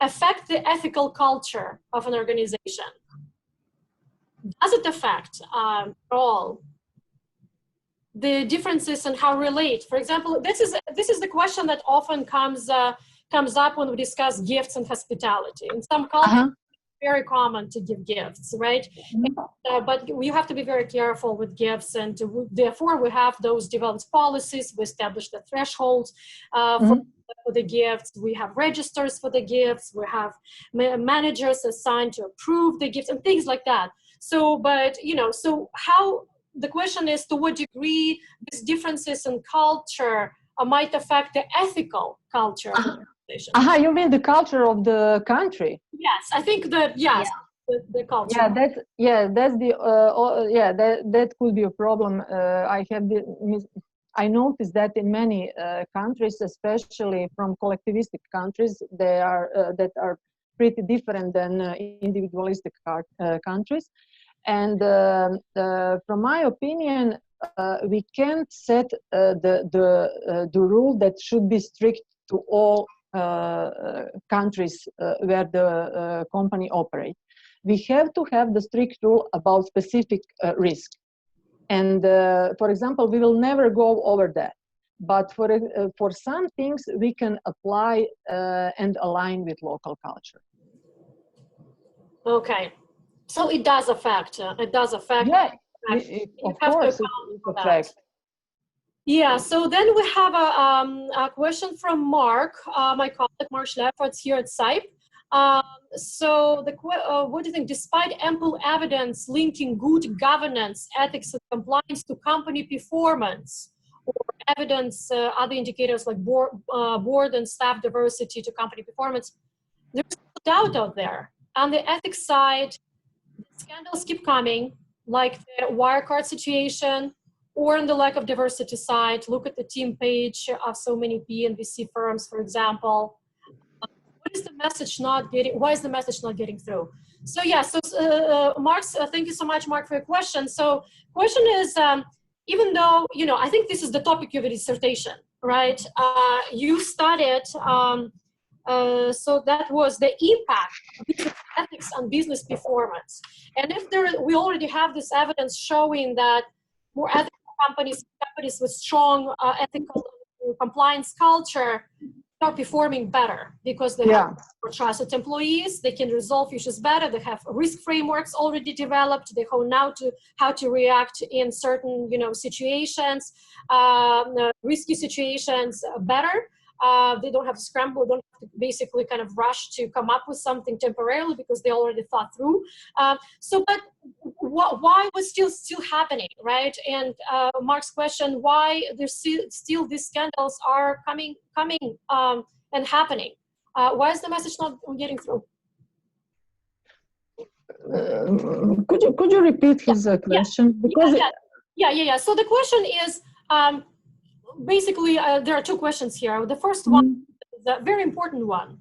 affect the ethical culture of an organization? Does it affect at all the differences and how relate? For example, this is the question that often comes up when we discuss gifts and hospitality. In some cultures, it's very common to give gifts, right? But you have to be very careful with gifts, and therefore we have those developed policies. We establish the thresholds for the gifts. We have registers for the gifts. We have managers assigned to approve the gifts and things like that. So, but so how? The question is, to what degree these differences in culture might affect the ethical culture of the organization? You mean the culture of the country? Yes, I think that, yes, the culture. That could be a problem. I noticed that in many countries, especially from collectivistic countries, that are pretty different than individualistic countries. And from my opinion, we can't set the rule that should be strict to all countries where the company operates. We have to have the strict rule about specific risk. And for example, we will never go over that. But for some things, we can apply and align with local culture. Okay. So it does affect. It does affect. Yeah, of course, it affects. Yeah. So then we have a question from Mark, my colleague Mark Schlefertz here at CIPE. So what do you think? Despite ample evidence linking good governance, ethics, and compliance to company performance, or evidence, other indicators like board and staff diversity to company performance, there's no doubt out there. On the ethics side, scandals keep coming, like the Wirecard situation, or on the lack of diversity side. Look at the team page of so many PE and VC firms, for example. What is the message not getting? Why is the message not getting through? So yeah, so Mark, thank you so much, Mark, for your question. So question is, even though, I think this is the topic of your dissertation, right? You studied, so that was the impact of business ethics on business performance. And if we already have this evidence showing that more ethical companies with strong ethical compliance culture are performing better because they have more trusted employees, they can resolve issues better, they have risk frameworks already developed, they know how to react in certain situations, risky situations better. They don't have to scramble, don't have to basically kind of rush to come up with something temporarily because they already thought through. But why was still happening, right? And Mark's question, why there's still these scandals are coming and happening? Why is the message not getting through? Could you repeat his question? Because So the question is, basically, there are two questions here. The first one is a very important one.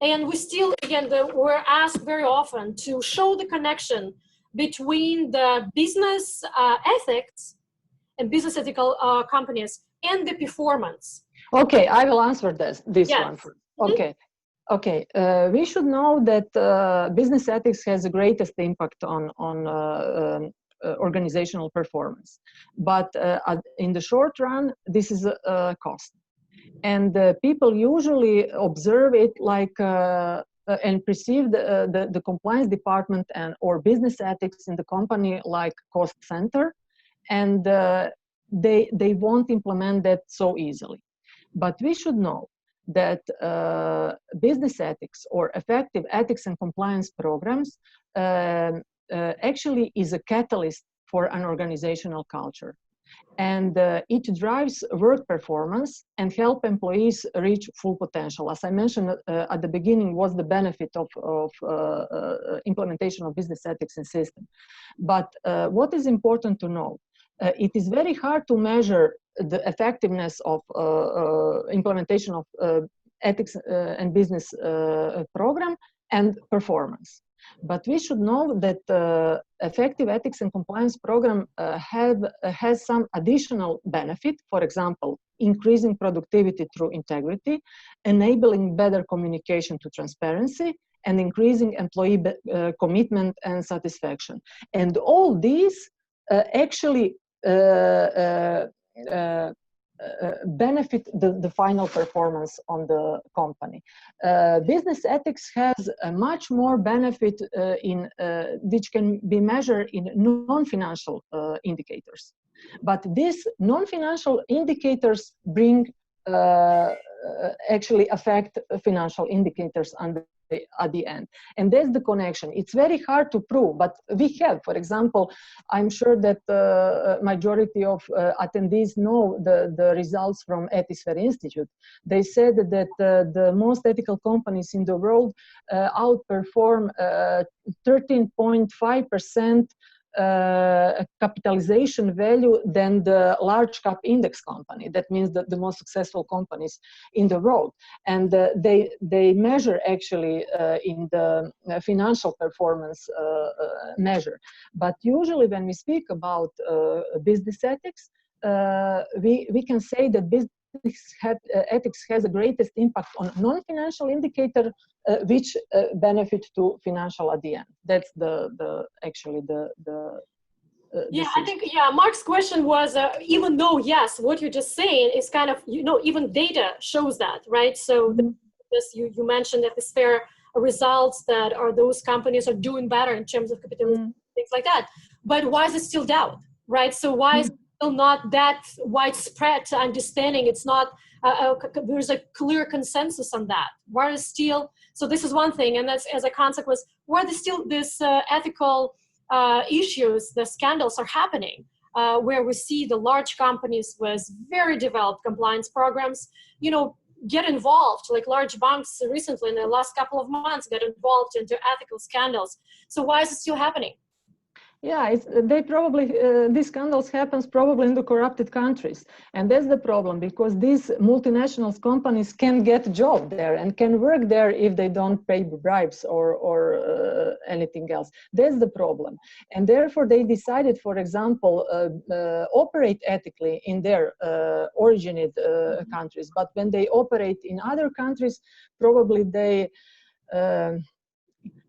And we still, again, we're asked very often to show the connection between the business ethics and business ethical companies and the performance. Okay, I will answer this one first. Okay. We should know that business ethics has the greatest impact on organizational performance, but in the short run, this is a cost, and people usually observe it like and perceive the compliance department or business ethics in the company like cost center, and they won't implement that so easily. But we should know that business ethics or effective ethics and compliance programs actually is a catalyst for an organizational culture. And it drives work performance and help employees reach full potential. As I mentioned at the beginning, was the benefit of implementation of business ethics and system. But what is important to know, it is very hard to measure the effectiveness of implementation of ethics and business program and performance. But we should know that effective ethics and compliance program has some additional benefit. For example, increasing productivity through integrity, enabling better communication to transparency, and increasing employee commitment and satisfaction. And all these actually benefit the final performance on the company. Business ethics has a much more benefit which can be measured in non-financial indicators. But these non-financial indicators actually affect financial indicators at the end. And that's the connection. It's very hard to prove, but we have, for example, I'm sure that majority of attendees know the results from Ethisphere Institute. They said that the most ethical companies in the world outperform 13.5% capitalization value than the large cap index company. That means that the most successful companies in the world. And they measure actually in the financial performance measure. But usually when we speak about business ethics, we can say that business ethics has the greatest impact on non-financial indicator, which benefit to financial at the end. That's actually the yeah, I think, yeah, Mark's question was, even though, yes, what you're just saying is kind of, even data shows that, right? So you mentioned that the fair results that those companies are doing better in terms of capitalism, things like that. But why is it still doubt, right? So why is not that widespread understanding? It's not there's a clear consensus on that. Why is still, so this is one thing, and that's as a consequence, why there's still this ethical issues, the scandals are happening, where we see the large companies with very developed compliance programs, get involved, like large banks recently in the last couple of months get involved into ethical scandals. So why is it still happening? Yeah, these scandals happens probably in the corrupted countries. And that's the problem, because these multinational companies can get a job there and can work there if they don't pay bribes or anything else. That's the problem. And therefore they decided, for example, operate ethically in their originate countries. But when they operate in other countries, probably they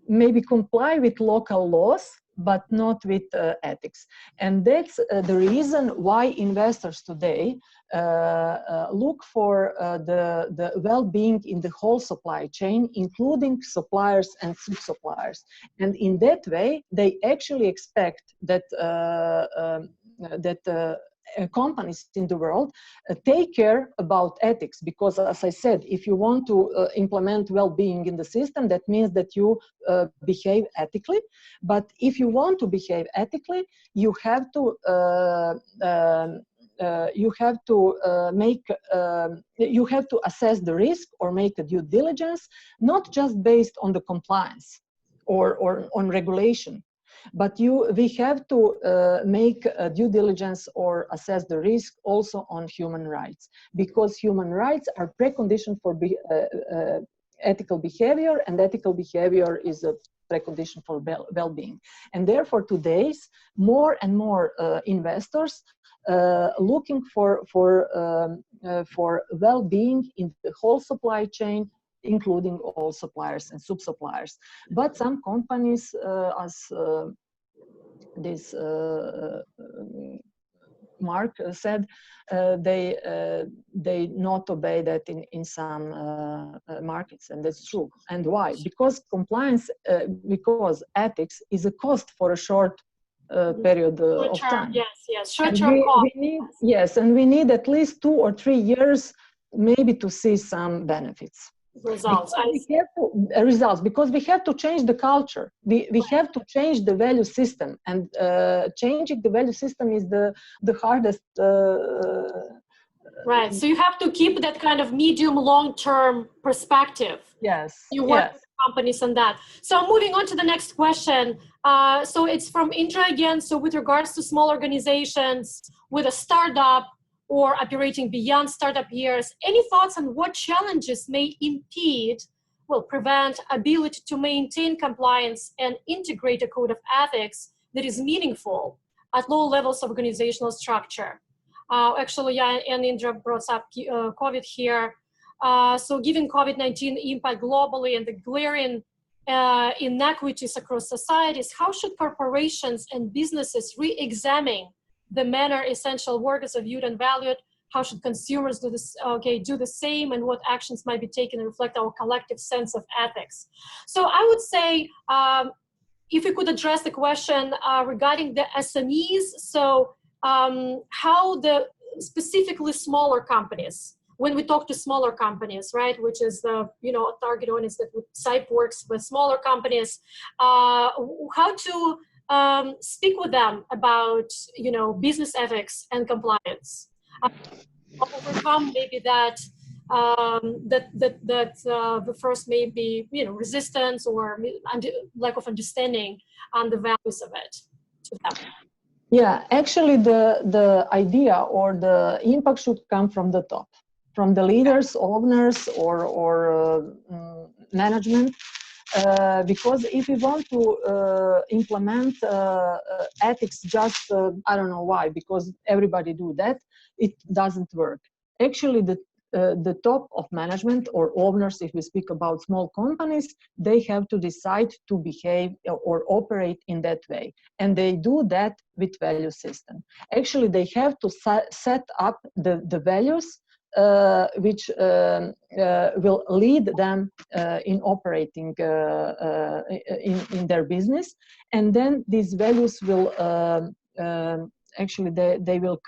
maybe comply with local laws, but not with ethics. And that's the reason why investors today look for the well-being in the whole supply chain, including suppliers and sub-suppliers. And in that way, they actually expect that companies in the world take care about ethics, because as I said, if you want to implement well-being in the system, that means that you behave ethically. But if you want to behave ethically, you have to assess the risk or make a due diligence, not just based on the compliance or on regulation. But we have to make a due diligence or assess the risk also on human rights, because human rights are precondition for ethical behavior, and ethical behavior is a precondition for well-being. And therefore, today's more and more investors looking for well-being in the whole supply chain, including all suppliers and sub-suppliers. But some companies, as this Mark said, they not obey that in some markets, and that's true. And why? Because compliance, because ethics is a cost for a short period of time. Yes, short-term cost. And we need at least 2 or 3 years maybe to see some benefits. Results. Because we have to change the culture. We have to change the value system, and changing the value system is the hardest. Right. So you have to keep that kind of medium long-term perspective. Yes. You work with companies on that. So moving on to the next question. So it's from Indra again. So with regards to small organizations with a startup or operating beyond startup years, any thoughts on what challenges may impede prevent ability to maintain compliance and integrate a code of ethics that is meaningful at low levels of organizational structure. Actually, yeah, and Indra brought up COVID here. So given COVID-19 impact globally and the glaring inequities across societies, how should corporations and businesses re-examine the manner essential workers are viewed and valued? How should consumers do this? Do the same, and what actions might be taken to reflect our collective sense of ethics? So I would say, if you could address the question regarding the SMEs, so how the specifically smaller companies, when we talk to smaller companies, right, which is the target audience that CIPE works with smaller companies, how to speak with them about business ethics and compliance, overcome maybe that the first maybe resistance or lack of understanding on the values of it to them. Yeah, actually the idea or the impact should come from the top, from the leaders, owners, or management. Because if we want to implement ethics just, I don't know why, because everybody do that, it doesn't work. Actually, the top of management or owners, if we speak about small companies, they have to decide to behave or operate in that way. And they do that with value system. Actually, they have to set up the values which will lead them in operating in their business. And then these values will actually, they will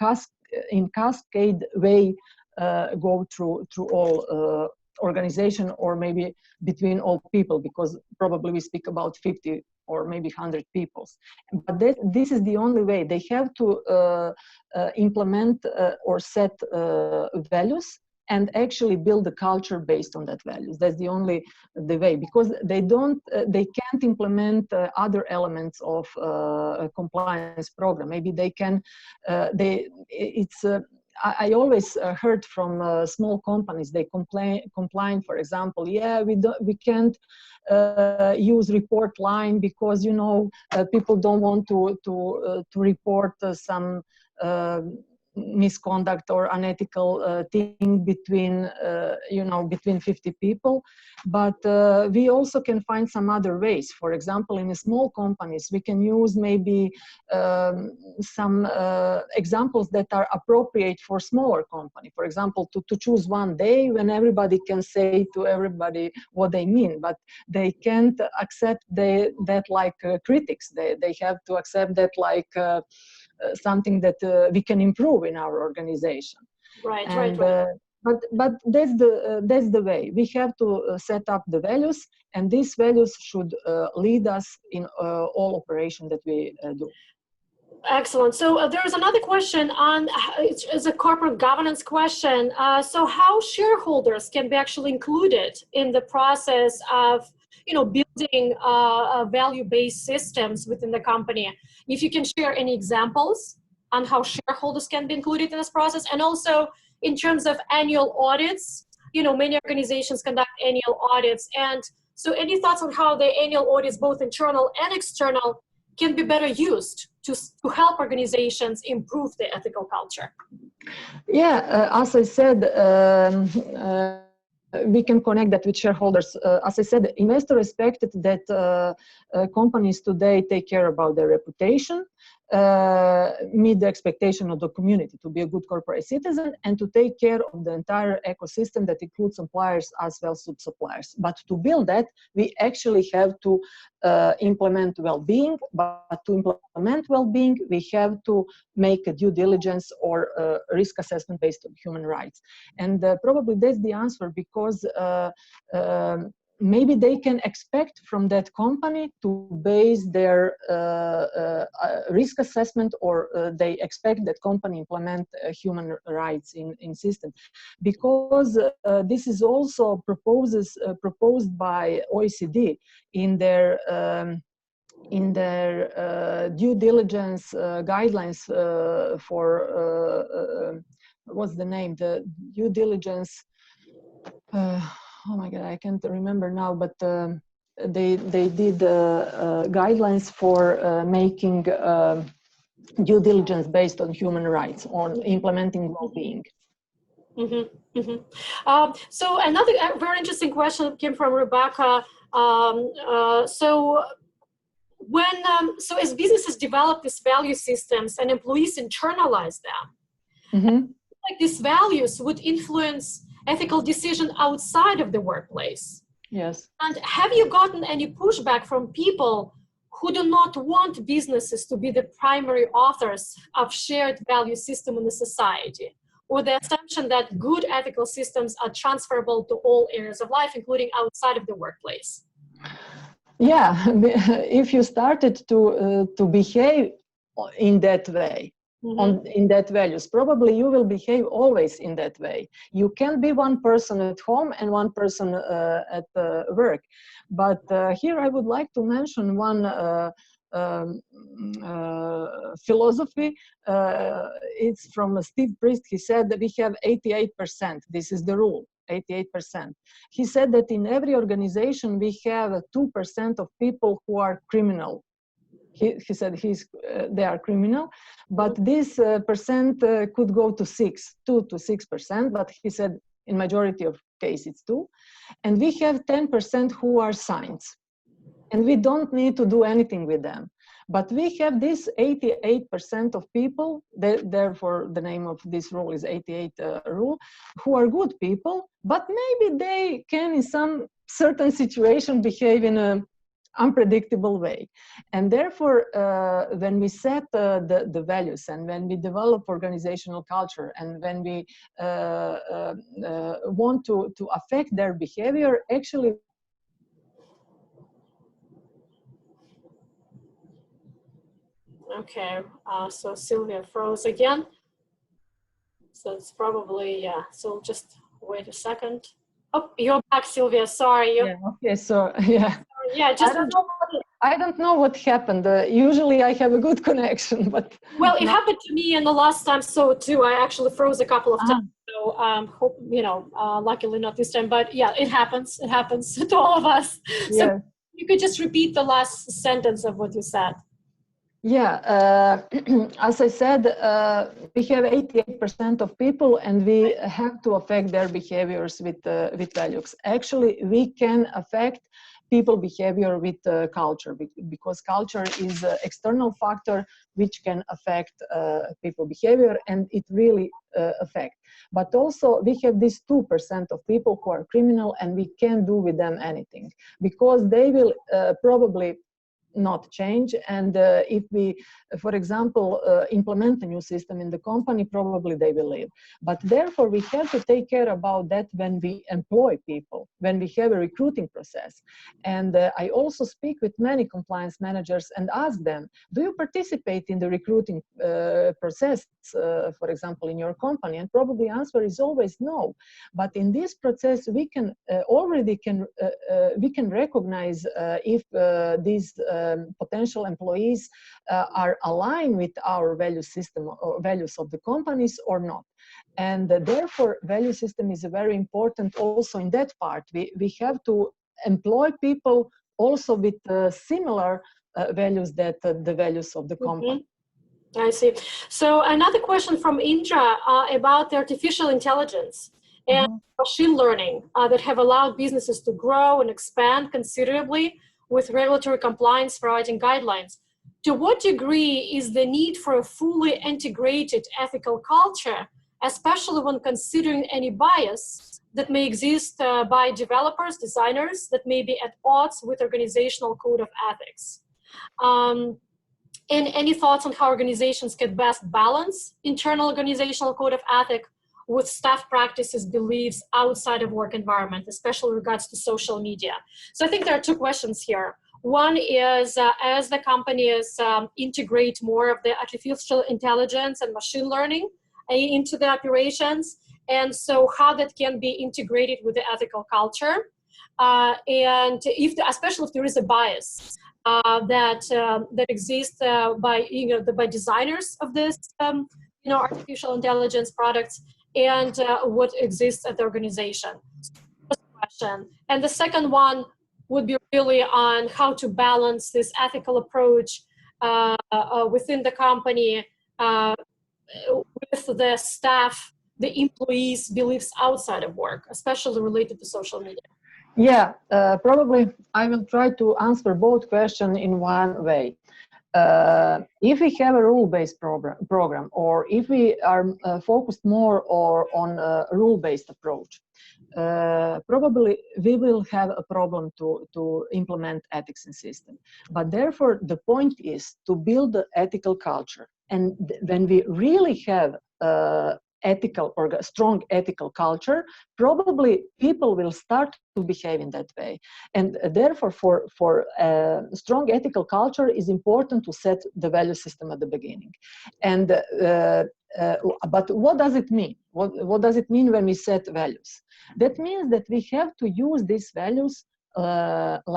in cascade way go through all organization, or maybe between all people, because probably we speak about 50 or maybe 100 people. But this is the only way. They have to implement or set values and actually build a culture based on that values. That's the way, because they can't implement other elements of a compliance program. Maybe they can, I always heard from small companies, they complain, for example, yeah, we can't use report line because people don't want to report some misconduct or unethical thing between 50 people. But we also can find some other ways. For example, in small companies, we can use maybe some examples that are appropriate for smaller company. For example, to choose one day when everybody can say to everybody what they mean, but they can't accept that like critics. They have to accept that like something that we can improve in our organization. Right, and, right. But that's the way. We have to set up the values, and these values should lead us in all operation that we do. Excellent. So there's another question on, it's a corporate governance question. So how shareholders can be actually included in the process of building value-based systems within the company? If you can share any examples on how shareholders can be included in this process, and also in terms of annual audits, many organizations conduct annual audits, and so any thoughts on how the annual audits, both internal and external, can be better used to help organizations improve their ethical culture? Yeah, as I said, we can connect that with shareholders. As I said, investors expected that companies today take care about their reputation, meet the expectation of the community to be a good corporate citizen, and to take care of the entire ecosystem that includes suppliers as well as sub-suppliers. But to build that, we actually have to implement well-being. But to implement well-being, we have to make a due diligence or risk assessment based on human rights. And probably that's the answer, because maybe they can expect from that company to base their risk assessment, or they expect that company implement human rights in system, because this is also proposed by OECD in their due diligence guidelines for what's the name, the due diligence oh my God, I can't remember now, but they did guidelines for making due diligence based on human rights, on implementing well-being. Mm-hmm, mm-hmm. So another very interesting question came from Rebecca. So as businesses develop these value systems and employees internalize them, Mm-hmm. like these values would influence ethical decision outside of the workplace. Yes. And have you gotten any pushback from people who do not want businesses to be the primary authors of shared value system in the society, or the assumption that good ethical systems are transferable to all areas of life, including outside of the workplace? Yeah, if you started to behave in that way, in that values, probably you will behave always in that way. You can be one person at home and one person at work. But here I would like to mention one philosophy. It's from Steve Priest. He said that we have 88%. This is the rule. 88%. He said that in every organization we have 2% of people who are criminal. He said they are criminal, but this percent could go to 2 to 6%, but he said in majority of cases it's 2. And we have 10% who are saints, and we don't need to do anything with them. But we have this 88% of people, therefore the name of this rule is 88 rule, who are good people, but maybe they can in some certain situation behave in a unpredictable way. And therefore, when we set the values and when we develop organizational culture and when we want to affect their behavior, actually Okay, so Silvia froze again. So it's probably, yeah, so just wait a second. Oh, you're back, Silvia, sorry. Yeah, okay, so yeah. Yeah, just I don't know what happened. Usually I have a good connection, but... Well, it happened to me and the last time so too. I actually froze a couple of times. So hope, luckily not this time, but yeah, it happens. It happens to all of us. So yeah. You could just repeat the last sentence of what you said. Yeah, as I said, we have 88% of people and we have to affect their behaviors with values. Actually, we can affect people behavior with culture, because culture is an external factor which can affect people behavior, and it really affects. But also we have this 2% of people who are criminal and we can't do with them anything, because they will probably not change. And if we, for example, implement a new system in the company, probably they will leave. But therefore, we have to take care about that when we employ people, when we have a recruiting process. And I also speak with many compliance managers and ask them, do you participate in the recruiting process, for example, in your company? And probably answer is always no. But in this process, we can already we can recognize if these potential employees are aligned with our value system or values of the companies or not. And therefore, value system is very important also in that part. We have to employ people also with similar values that the values of the company. I see. So another question from Indra about the artificial intelligence and machine learning that have allowed businesses to grow and expand considerably with regulatory compliance providing guidelines. To what degree is the need for a fully integrated ethical culture, especially when considering any bias that may exist by developers, designers, that may be at odds with organizational code of ethics? And any thoughts on how organizations can best balance internal organizational code of ethics with staff practices, beliefs outside of work environment, especially in regards to social media? So I think there are two questions here. One is, as the companies integrate more of the artificial intelligence and machine learning into the operations, and so how that can be integrated with the ethical culture, and especially if there is a bias that exists by designers of this artificial intelligence products, and what exists at the organization. question. And the second one would be really on how to balance this ethical approach within the company with the staff, the employees' beliefs outside of work, especially related to social media. Yeah, probably I will try to answer both questions in one way. If we have a rule-based program, or if we are focused more on a rule-based approach, probably we will have a problem to implement ethics in system. But therefore, the point is to build the ethical culture. And when we really have ethical or strong ethical culture, probably people will start to behave in that way. And therefore, for strong ethical culture is important to set the value system at the beginning. And but what does it mean? What does it mean when we set values? That means that we have to use these values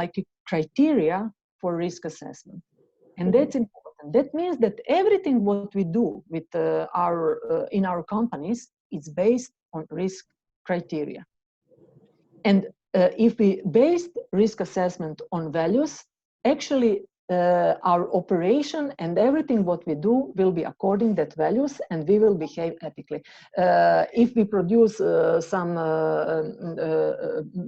like a criteria for risk assessment. And that's important. That means that everything what we do with in our companies is based on risk criteria. And if we base risk assessment on values, actually our operation and everything what we do will be according to that values, and we will behave ethically. If we produce some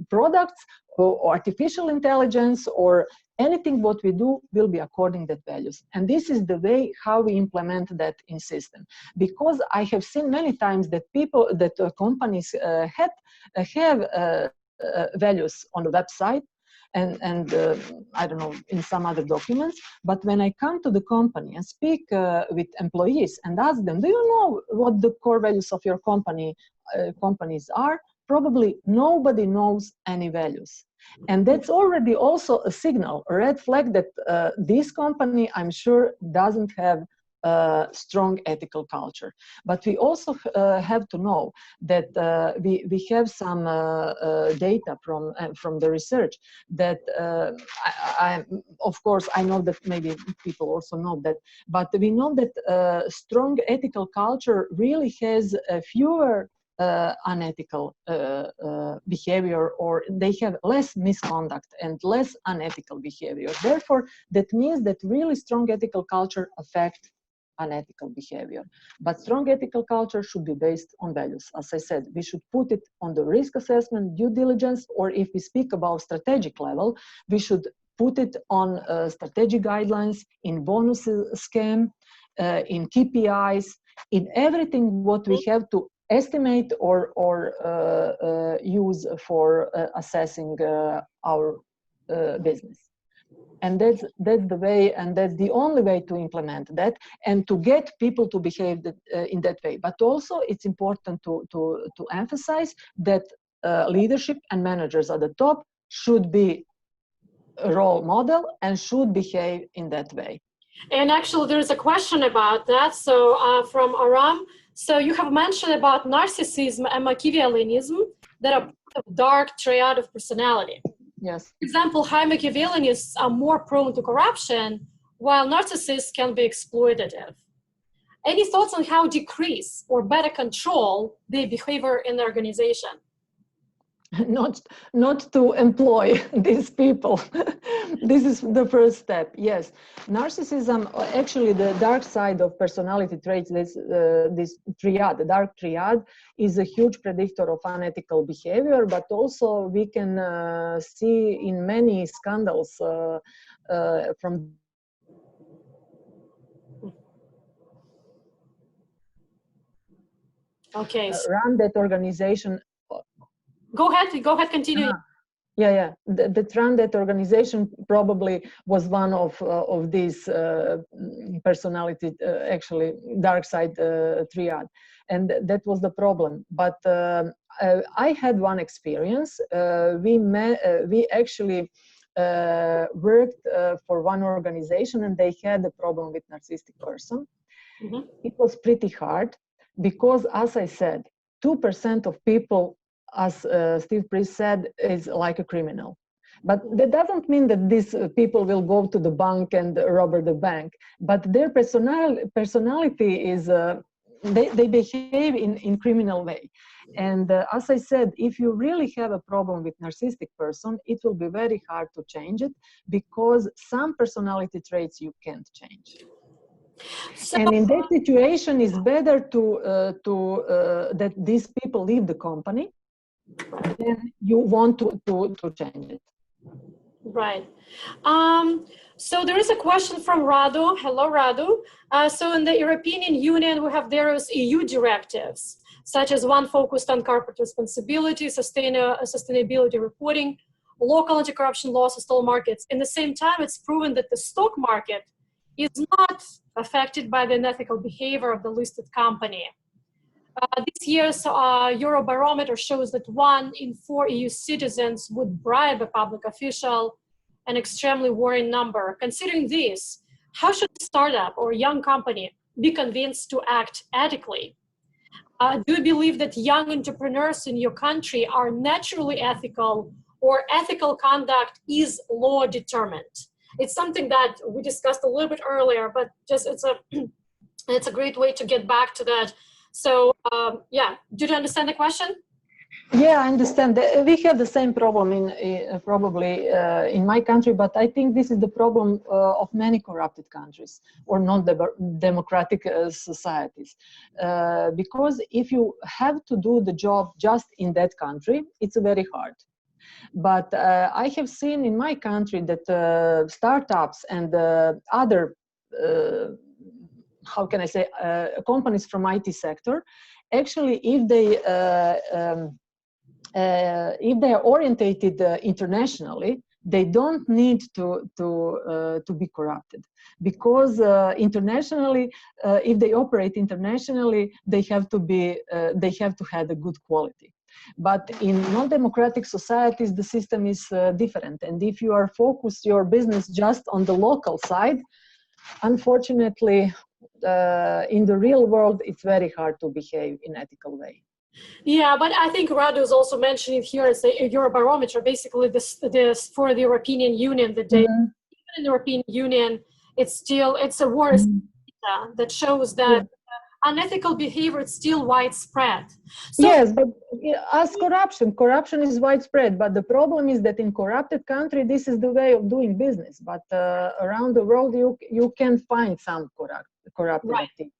products or artificial intelligence or anything what we do will be according to that values. And this is the way how we implement that in system. Because I have seen many times that companies have values on the website, and I don't know, in some other documents. But when I come to the company and speak with employees and ask them, do you know what the core values of your companies are? Probably nobody knows any values. And that's already also a signal, a red flag that this company, I'm sure, doesn't have strong ethical culture. But we also have to know that we have some data from the research that of course I know that maybe people also know that, but we know that strong ethical culture really has fewer unethical behavior, or they have less misconduct and less unethical behavior. Therefore, that means that really strong ethical culture affects unethical behavior. But strong ethical culture should be based on values. As I said, we should put it on the risk assessment, due diligence, or if we speak about strategic level, we should put it on strategic guidelines, in bonus scheme, in KPIs, in everything what we have to estimate or use for assessing our business. And that's the way, and that's the only way to implement that and to get people to behave in that way. But also it's important to emphasize that leadership and managers at the top should be a role model and should behave in that way. And actually there's a question about that. So from Aram, so you have mentioned about narcissism and Machiavellianism that are a dark triad of personality. Yes. For example, high Machiavellianists are more prone to corruption, while narcissists can be exploitative. Any thoughts on how to decrease or better control their behavior in the organization? Not to employ these people. This is the first step. Yes, narcissism, actually the dark side of personality traits, this triad, the dark triad, is a huge predictor of unethical behavior, but also we can see in many scandals from run that organization. Go ahead, continue. Yeah. The run that organization probably was one of these personality, actually dark side triad, and that was the problem. But I had one experience. We actually worked for one organization, and they had a problem with narcissistic person. Mm-hmm. It was pretty hard because, as I said, 2% of people, as Steve Priest said, is like a criminal. But that doesn't mean that these people will go to the bank and rob the bank. But their personality is they behave in criminal way. And as I said, if you really have a problem with narcissistic person, it will be very hard to change it, because some personality traits you can't change. So, And in that situation, it's better that these people leave the company than you want to change it. right. So there is a question from Radu. Hello, Radu. So in the European Union, we have various EU directives, such as one focused on corporate responsibility, sustainability reporting, local anti-corruption laws of all markets. In the same time, it's proven that the stock market is not affected by the unethical behavior of the listed company. This year's Eurobarometer shows that 1 in 4 EU citizens would bribe a public official, an extremely worrying number. Considering this, how should a startup or a young company be convinced to act ethically? Do you believe that young entrepreneurs in your country are naturally ethical, or ethical conduct is law determined? It's something that we discussed a little bit earlier, but just it's a great way to get back to that. So yeah, did you understand the question? Yeah, I understand. We have the same problem probably in my country, but I think this is the problem of many corrupted countries or non-democratic societies. Because if you have to do the job just in that country, it's very hard. But I have seen in my country that startups and other, how can I say, companies from IT sector, actually, if they are orientated internationally, they don't need to be corrupted, because internationally, if they operate internationally, they have to have a good quality. But in non-democratic societies, the system is different. And if you are focused your business just on the local side, unfortunately, in the real world, it's very hard to behave in ethical way. Yeah, but I think Radu is also mentioning here is the Eurobarometer, basically this for the European Union, the data, even in the European Union, it's a worse data that shows that unethical behavior is still widespread. So, yes, but as corruption is widespread, but the problem is that in corrupted country, this is the way of doing business. But around the world, you can find some corrupted activity.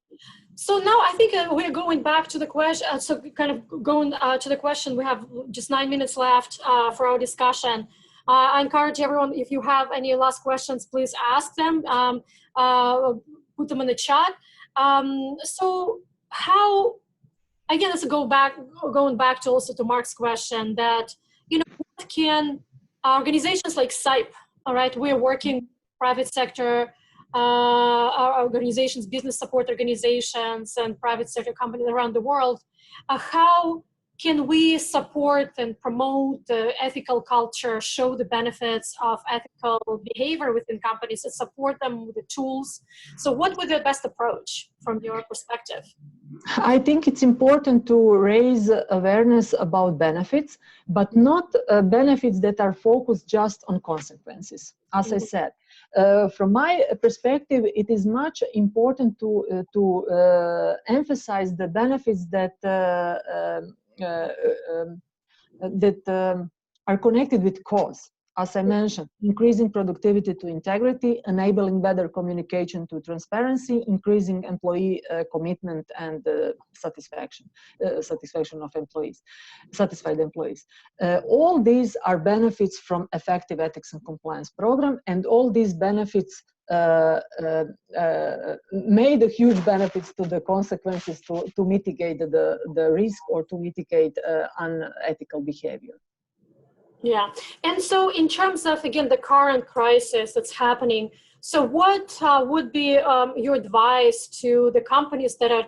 So now I think we're going back to the question. So kind of going to the question, we have just 9 minutes left for our discussion. I encourage everyone, if you have any last questions, please ask them, put them in the chat. So how, again, let's going back to also to Mark's question that, what can organizations like CIPE, all right, we're working private sector, our organizations, business support organizations and private sector companies around the world, how can we support and promote the ethical culture, show the benefits of ethical behavior within companies and support them with the tools? So what would be the best approach from your perspective? I think it's important to raise awareness about benefits, but not benefits that are focused just on consequences. As I said, from my perspective, it is much important to emphasize the benefits that are connected with cause. As I mentioned, increasing productivity to integrity, enabling better communication to transparency, increasing employee commitment and satisfaction of employees, satisfied employees. All these are benefits from effective ethics and compliance program, and all these benefits made a huge benefits to the consequences to mitigate the risk or to mitigate unethical behavior. Yeah, and so in terms of, again, the current crisis that's happening, so what would be your advice to the companies that are,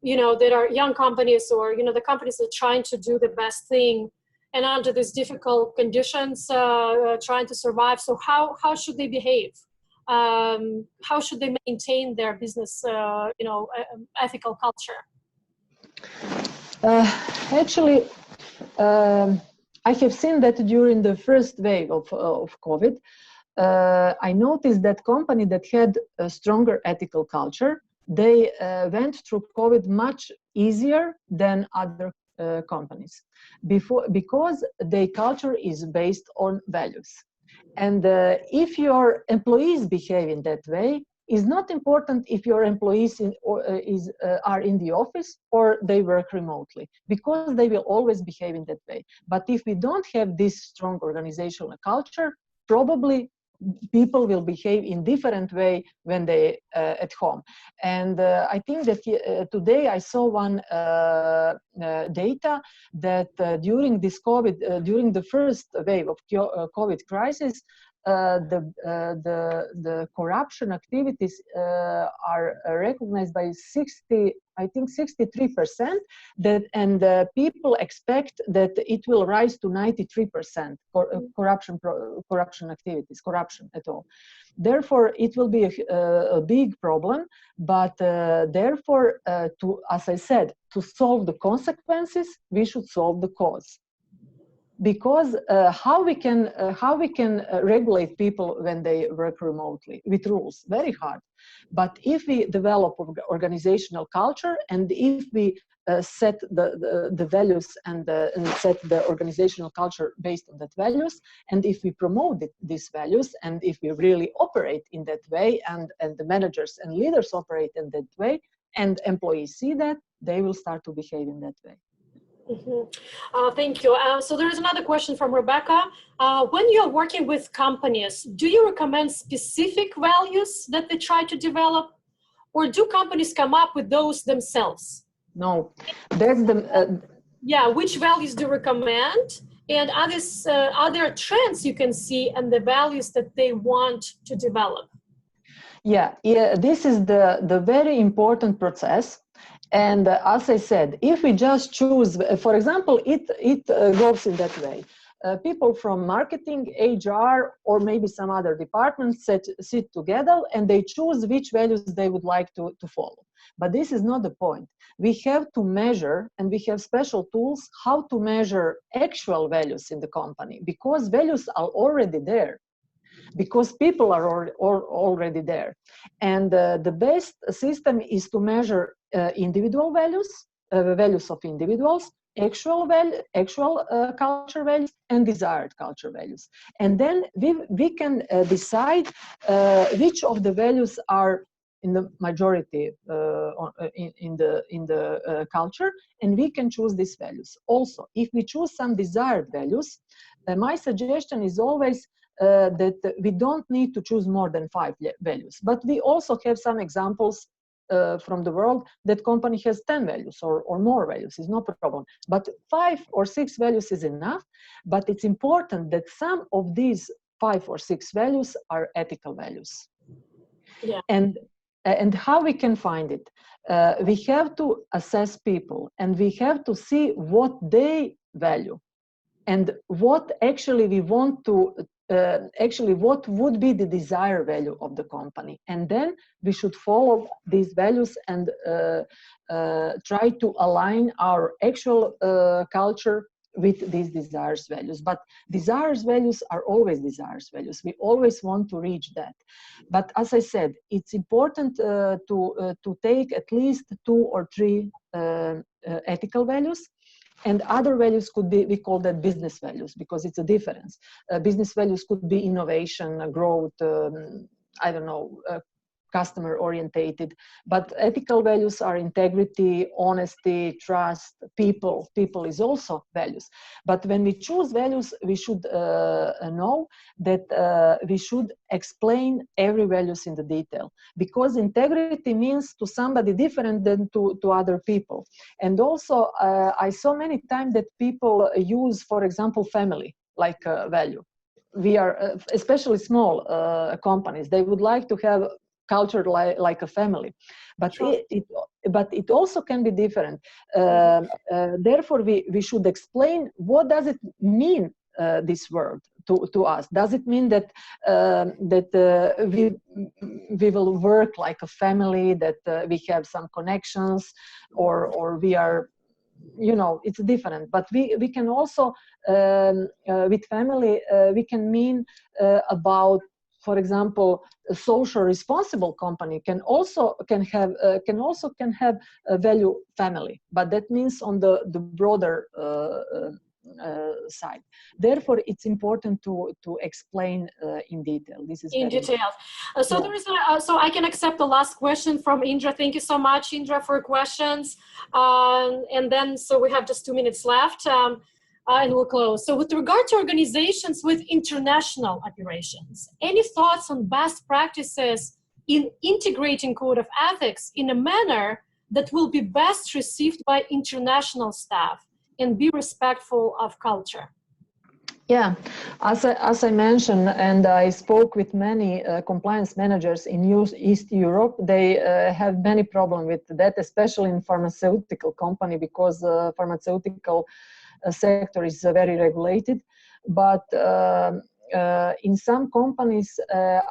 that are young companies, or, the companies that are trying to do the best thing and under these difficult conditions, trying to survive? So how should they behave? How should they maintain their business, ethical culture? Actually, I have seen that during the first wave of COVID, I noticed that companies that had a stronger ethical culture they went through COVID much easier than other companies because their culture is based on values. And if your employees behave in that way, it's not important if your employees are in the office or they work remotely, because they will always behave in that way. But if we don't have this strong organizational culture, probably people will behave in different way when they at home. And I think that today I saw one data that during this COVID, during the first wave of COVID crisis, the corruption activities are recognized by 63%, that, and people expect that it will rise to 93% corruption activities, corruption at all. Therefore, it will be a big problem, but therefore, as I said, to solve the consequences, we should solve the cause. Because how we can regulate people when they work remotely with rules? Very hard. But if we develop organizational culture, and if we set the values and set the organizational culture based on that values, and if we promote these values, and if we really operate in that way, and the managers and leaders operate in that way, and employees see that, they will start to behave in that way. Mm-hmm. Thank you. So there is another question from Rebecca. When you're working with companies, do you recommend specific values that they try to develop, or do companies come up with those themselves? No, that's the... Yeah, which values do you recommend? And are there trends you can see and the values that they want to develop? Yeah, this is the very important process. And as I said, if we just choose, for example, it goes in that way. People from marketing, HR, or maybe some other departments sit together and they choose which values they would like to follow. But this is not the point. We have to measure, and we have special tools how to measure actual values in the company, because values are already there. Because people are already there. And the best system is to measure individual values, values of individuals, actual culture values, and desired culture values. And then we can decide which of the values are in the majority in the culture, and we can choose these values. Also, if we choose some desired values, my suggestion is always that we don't need to choose more than 5 values. But we also have some examples from the world that company has 10 values or more values. It's no problem. But 5 or 6 values is enough. But it's important that some of these 5 or 6 values are ethical values. Yeah. And how we can find it? We have to assess people, and we have to see what they value and what actually we want to what would be the desired value of the company. And then we should follow these values and try to align our actual culture with these desired values. But desired values are always desired values. We always want to reach that. But as I said, it's important to take at least 2 or 3 ethical values. And other values could be, we call that business values, because it's a difference. Business values could be innovation, growth, I don't know, customer orientated. But ethical values are integrity, honesty, trust, people. People is also values. But when we choose values, we should know that we should explain every values in the detail, because integrity means to somebody different than to other people. And also, I saw many times that people use, for example, family like value. We are, especially small companies, they would like to have culture like a family, but sure. But it also can be different. Therefore, we should explain what does it mean, this word to us. Does it mean that we will work like a family, that we have some connections, or we are, you know, it's different. But we can also with family we can mean about for example, a social responsible company can also have a value family, but that means on the broader side. Therefore, it's important to explain in detail. This is in detail. So yeah. there is so I can accept the last question from Indra. Thank you so much, Indra, for your questions. And then, so we have just 2 minutes left, and we'll close. So with regard to organizations with international operations, any thoughts on best practices in integrating code of ethics in a manner that will be best received by international staff and be respectful of culture? Yeah, as I mentioned, and I spoke with many compliance managers in East Europe, they have many problems with that, especially in pharmaceutical company, because pharmaceutical sector is very regulated. But in some companies,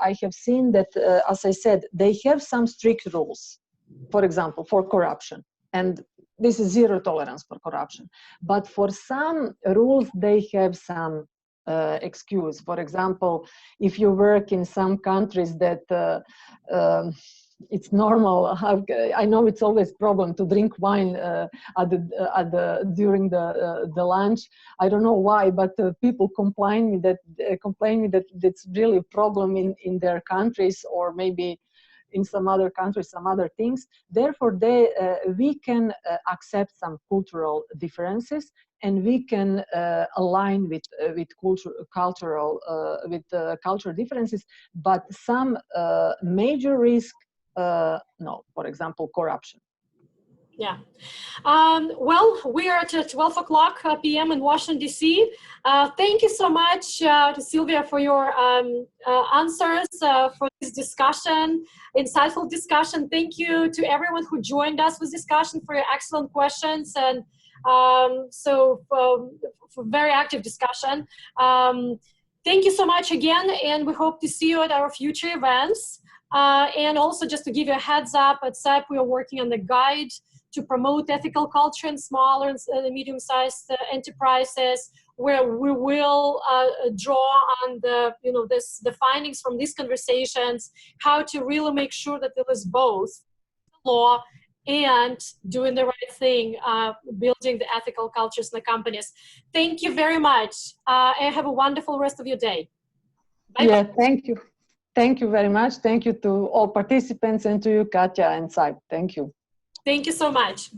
I have seen that, as I said, they have some strict rules, for example, for corruption. And this is zero tolerance for corruption. But for some rules, they have some excuse. For example, if you work in some countries that it's normal. I know it's always a problem to drink wine during the lunch. I don't know why, but people complain me that it's really a problem in their countries, or maybe in some other countries, some other things. Therefore, we can accept some cultural differences, and we can align with cultural differences. But some major risk, no. For example, corruption. Yeah. Well, we are at 12 o'clock p.m. in Washington, D.C. Thank you so much to Silvija for your answers, for this discussion, insightful discussion. Thank you to everyone who joined us with discussion, for your excellent questions, and for very active discussion. Thank you so much again, and we hope to see you at our future events. And also, just to give you a heads up, at CIPE we are working on the guide to promote ethical culture in small and medium-sized enterprises, where we will draw on the findings from these conversations, how to really make sure that there is both law and doing the right thing, building the ethical cultures in the companies. Thank you very much, and have a wonderful rest of your day. Bye-bye. Yeah, thank you. Thank you very much. Thank you to all participants, and to you, Katja and CIPE. Thank you. Thank you so much.